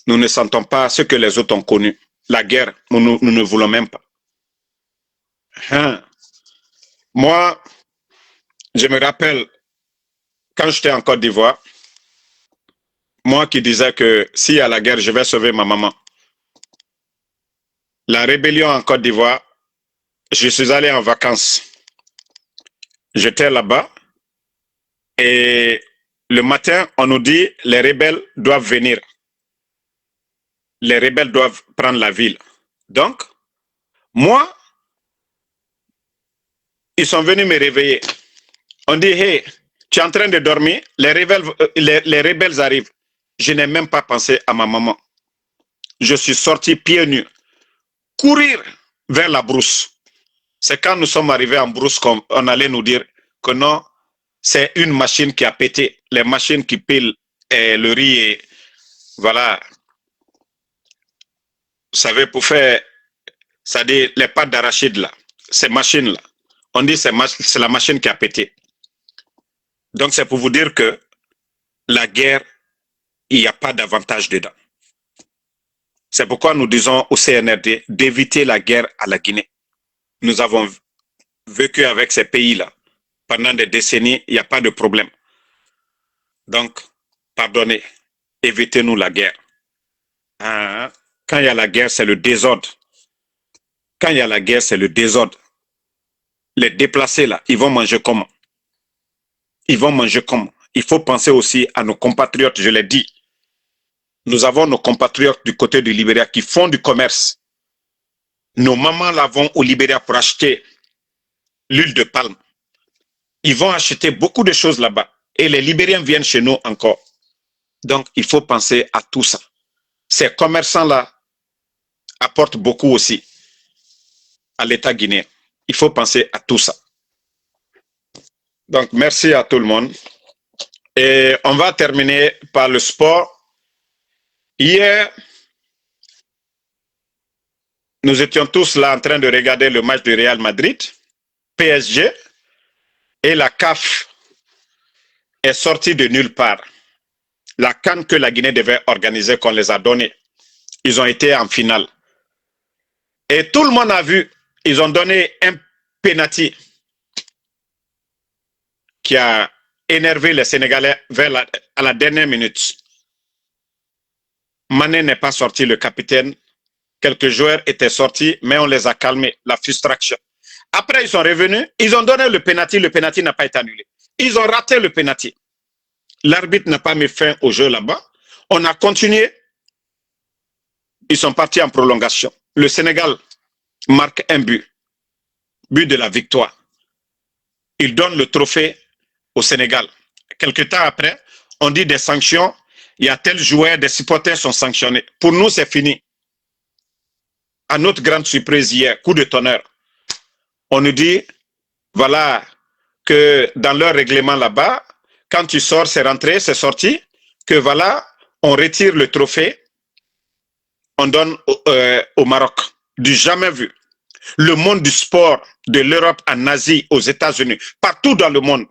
Speaker 1: nous ne sentons pas ce que les autres ont connu. La guerre, nous ne voulons même pas. Hein. Moi, je me rappelle, quand j'étais en Côte d'Ivoire, moi qui disais que s'il y a la guerre, je vais sauver ma maman. La rébellion en Côte d'Ivoire, je suis allé en vacances. J'étais là-bas et le matin, on nous dit les rebelles doivent venir. Les rebelles doivent prendre la ville. Donc, moi, ils sont venus me réveiller. On dit, hey, tu es en train de dormir, les rebelles arrivent. Je n'ai même pas pensé à ma maman. Je suis sorti pieds nus, courir vers la brousse. C'est quand nous sommes arrivés en brousse qu'on allait nous dire que non, c'est une machine qui a pété. Les machines qui pilent le riz et voilà. Vous savez, pour faire, c'est-à-dire les pâtes d'arachide là, ces machines-là, on dit c'est la machine qui a pété. Donc c'est pour vous dire que la guerre, il n'y a pas d'avantage dedans. C'est pourquoi nous disons au CNRD d'éviter la guerre à la Guinée. Nous avons vécu avec ces pays-là pendant des décennies, il n'y a pas de problème. Donc, pardonnez. évitez-nous la guerre. Hein? Quand il y a la guerre, c'est le désordre. Quand il y a la guerre, c'est le désordre. Les déplacés, là, ils vont manger comment? Ils vont manger comment? Il faut penser aussi à nos compatriotes, je l'ai dit. Nous avons nos compatriotes du côté du Libéria qui font du commerce. Nos mamans là vont au Libéria pour acheter l'huile de palme. Ils vont acheter beaucoup de choses là-bas. Et les Libériens viennent chez nous encore. Donc, il faut penser à tout ça. Ces commerçants-là apportent beaucoup aussi à l'État guinéen. Il faut penser à tout ça. Donc, merci à tout le monde. Et on va terminer par le sport. Hier, nous étions tous là en train de regarder le match du Real Madrid, PSG, et la CAF est sortie de nulle part. La CAN que la Guinée devait organiser, qu'on les a donnés, ils ont été en finale. Et tout le monde a vu, ils ont donné un penalty qui a énervé les Sénégalais à la dernière minute. Mané n'est pas sorti, le capitaine. Quelques joueurs étaient sortis, mais on les a calmés, la frustration. Après, ils sont revenus, ils ont donné le penalty n'a pas été annulé. Ils ont raté le penalty. L'arbitre n'a pas mis fin au jeu là-bas. On a continué. Ils sont partis en prolongation. Le Sénégal marque un but de la victoire. Il donne le trophée au Sénégal. Quelque temps après, on dit des sanctions. Il y a tel joueur, des supporters sont sanctionnés. Pour nous, c'est fini. À notre grande surprise hier, coup de tonnerre, on nous dit, voilà, que dans leur règlement là-bas, quand tu sors, c'est rentré, c'est sorti, que voilà, on retire le trophée, on donne au Maroc. Du jamais vu. Le monde du sport, de l'Europe en Asie, aux États-Unis, partout dans le monde,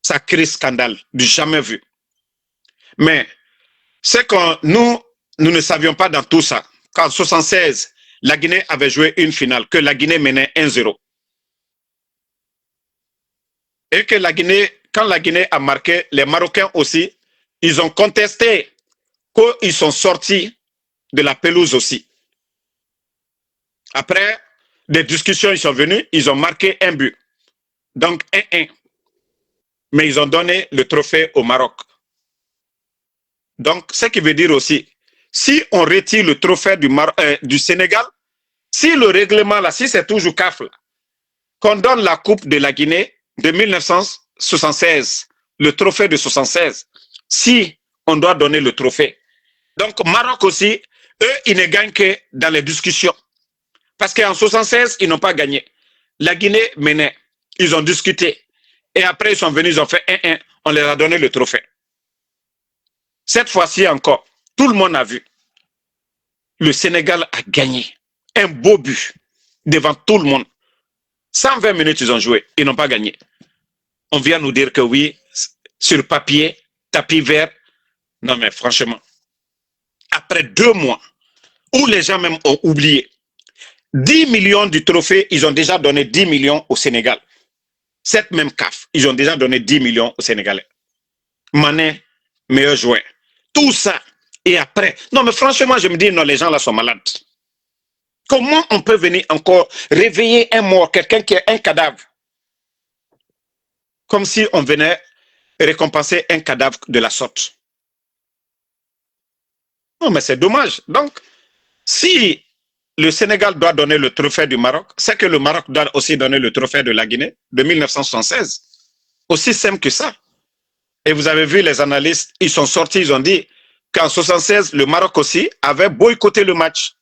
Speaker 1: ça crée scandale, du jamais vu. Mais c'est que nous ne savions pas dans tout ça. Qu'en 1976, la Guinée avait joué une finale, que la Guinée menait 1-0. Et que la Guinée, quand la Guinée a marqué, les Marocains aussi, ils ont contesté qu'ils sont sortis de la pelouse aussi. Après, des discussions, ils sont venus, ils ont marqué un but. Donc 1-1. Mais ils ont donné le trophée au Maroc. Donc, ce qui veut dire aussi, si on retire le trophée du Sénégal, si le règlement là, si c'est toujours CAF, qu'on donne la coupe de la Guinée de 1976, le trophée de 76, si on doit donner le trophée. Donc, Maroc aussi, eux, ils ne gagnent que dans les discussions. Parce qu'en 76, ils n'ont pas gagné. La Guinée menait. Ils ont discuté. Et après, ils sont venus, ils ont fait 1-1. On leur a donné le trophée. Cette fois-ci encore, tout le monde a vu. Le Sénégal a gagné. Un beau but devant tout le monde. 120 minutes, ils ont joué. Ils n'ont pas gagné. On vient nous dire que oui, sur papier, tapis vert. Non, mais franchement, après 2 mois, où les gens même ont oublié, 10 millions du trophée, ils ont déjà donné 10 millions au Sénégal. Cette même CAF, ils ont déjà donné 10 millions aux Sénégalais. Mané, meilleur joueur. Tout ça. Et après, non, mais franchement, je me dis, non, les gens là sont malades. Comment on peut venir encore réveiller un mort, quelqu'un qui est un cadavre, comme si on venait récompenser un cadavre de la sorte? Non, mais c'est dommage. Donc, si le Sénégal doit donner le trophée du Maroc, c'est que le Maroc doit aussi donner le trophée de la Guinée de 1976. Aussi simple que ça. Et vous avez vu les analystes, ils sont sortis, ils ont dit qu'en 1976, le Maroc aussi avait boycotté le match.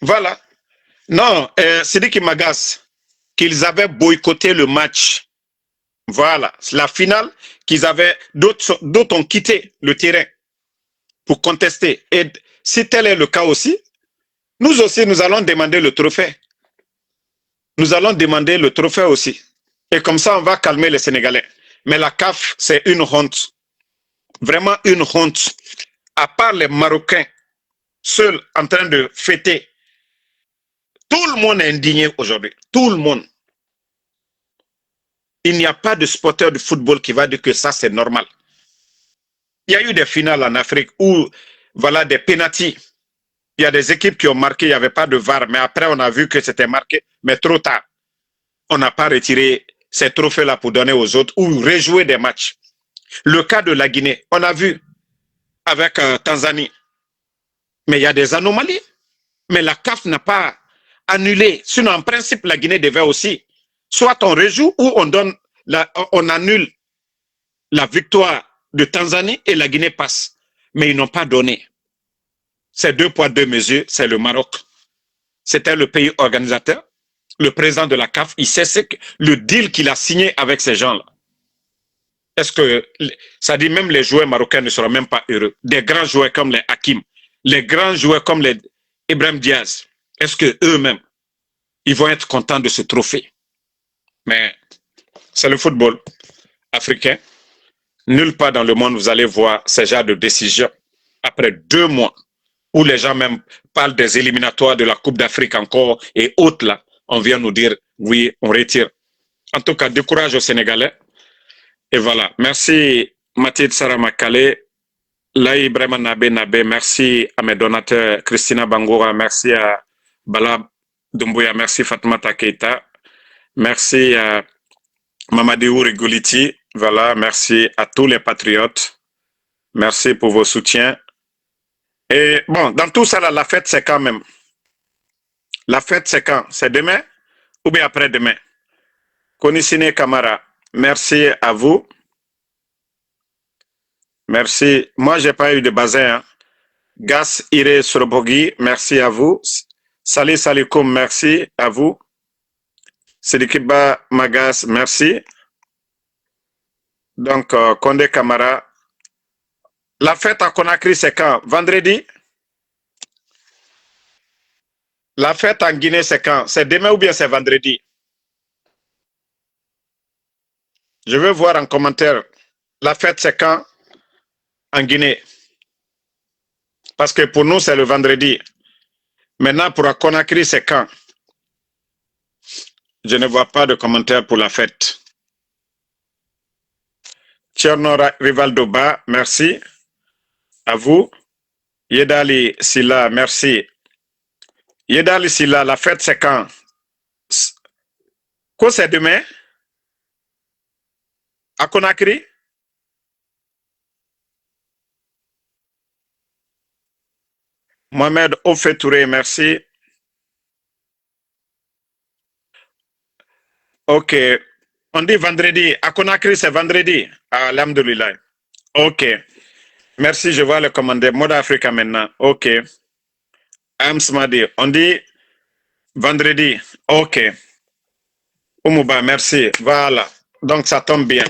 Speaker 1: Voilà. Non, c'est dit qu'ils m'agacent, qu'ils avaient boycotté le match. Voilà, la finale qu'ils avaient, d'autres ont quitté le terrain pour contester. Et si tel est le cas aussi, nous aussi, nous allons demander le trophée. Nous allons demander le trophée aussi. Et comme ça, on va calmer les Sénégalais. Mais la CAF, c'est une honte. Vraiment une honte. À part les Marocains, seuls en train de fêter, tout le monde est indigné aujourd'hui. Tout le monde. Il n'y a pas de supporter de football qui va dire que ça, c'est normal. Il y a eu des finales en Afrique où, voilà, des pénaltys. Il y a des équipes qui ont marqué, il n'y avait pas de VAR, mais après, on a vu que c'était marqué, mais trop tard. On n'a pas retiré ces trophées-là pour donner aux autres ou rejouer des matchs. Le cas de la Guinée, on a vu avec Tanzanie. Mais il y a des anomalies. Mais la CAF n'a pas annulé. Sinon, en principe, la Guinée devait aussi. Soit on rejoue ou on annule la victoire de Tanzanie et la Guinée passe. Mais ils n'ont pas donné. C'est 2 poids 2 mesures, c'est le Maroc. C'était le pays organisateur. Le président de la CAF, il sait le deal qu'il a signé avec ces gens-là. Est-ce que, ça dit même les joueurs marocains ne seront même pas heureux. Des grands joueurs comme les Hakim, les grands joueurs comme les Ibrahim Diaz, est-ce que eux-mêmes, ils vont être contents de ce trophée? Mais c'est le football africain. Nulle part dans le monde, vous allez voir ce genre de décision après 2 mois où les gens même parlent des éliminatoires de la Coupe d'Afrique encore et autres là. On vient nous dire, oui, on retire. En tout cas, décourage aux Sénégalais. Et voilà. Merci Mathilde Saramakale, Laï Ibrahima Nabé, merci à mes donateurs, Christina Bangoura, merci à Bala Doumbouya, merci Fatmata Keita, merci à Mamadou Rigoliti, voilà, merci à tous les patriotes, merci pour vos soutiens. Et bon, dans tout ça, là, la fête, c'est quand même. La fête, c'est quand? C'est demain ou bien après-demain? Konissine Kamara, merci à vous. Merci. Moi, j'ai pas eu de bazin. Hein. Gas Ire Sorobogi, merci à vous. Salih Salikoum, merci à vous. Sidikiba Magas, merci. Donc, Kondé Kamara. La fête à Conakry, c'est quand? Vendredi? La fête en Guinée, c'est quand? C'est demain ou bien c'est vendredi? Je veux voir en commentaire. La fête, c'est quand? En Guinée. Parce que pour nous, c'est le vendredi. Maintenant, pour Conakry, c'est quand? Je ne vois pas de commentaire pour la fête. Tcherno Rivaldoba, merci. À vous. Yedali Silla, merci. Yedali Silla, la fête, c'est quand? Quoi, c'est demain? À Conakry? Mohamed Ofetouré, merci. Ok. On dit vendredi. À Conakry, c'est vendredi. Alhamdulillah. Ok. Merci, je vois le commandé. Mode Africa maintenant. Ok. Amsmadi. On dit vendredi. Ok. Oumouba, merci. Voilà. Donc, ça tombe bien.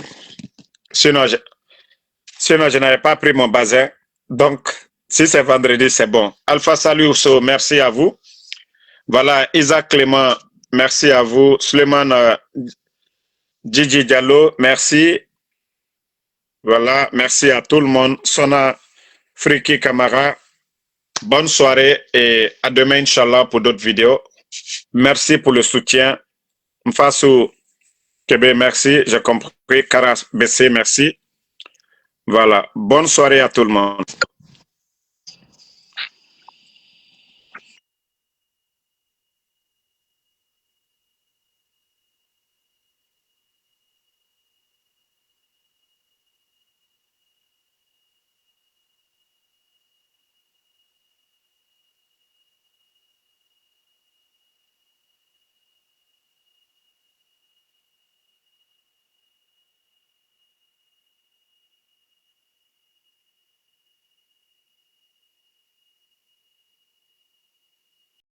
Speaker 1: Sinon, je n'avais pas pris mon bazin. Donc, si c'est vendredi, c'est bon. Alpha Saluso, merci à vous. Voilà, Isaac Clément, merci à vous. Suleiman Gigi Diallo, merci. Voilà, merci à tout le monde. Sona Friki Kamara, bonne soirée et à demain, Inch'Allah, pour d'autres vidéos. Merci pour le soutien. Mfassou Kebe, merci. J'ai compris. Karas BC, merci. Voilà, bonne soirée à tout le monde.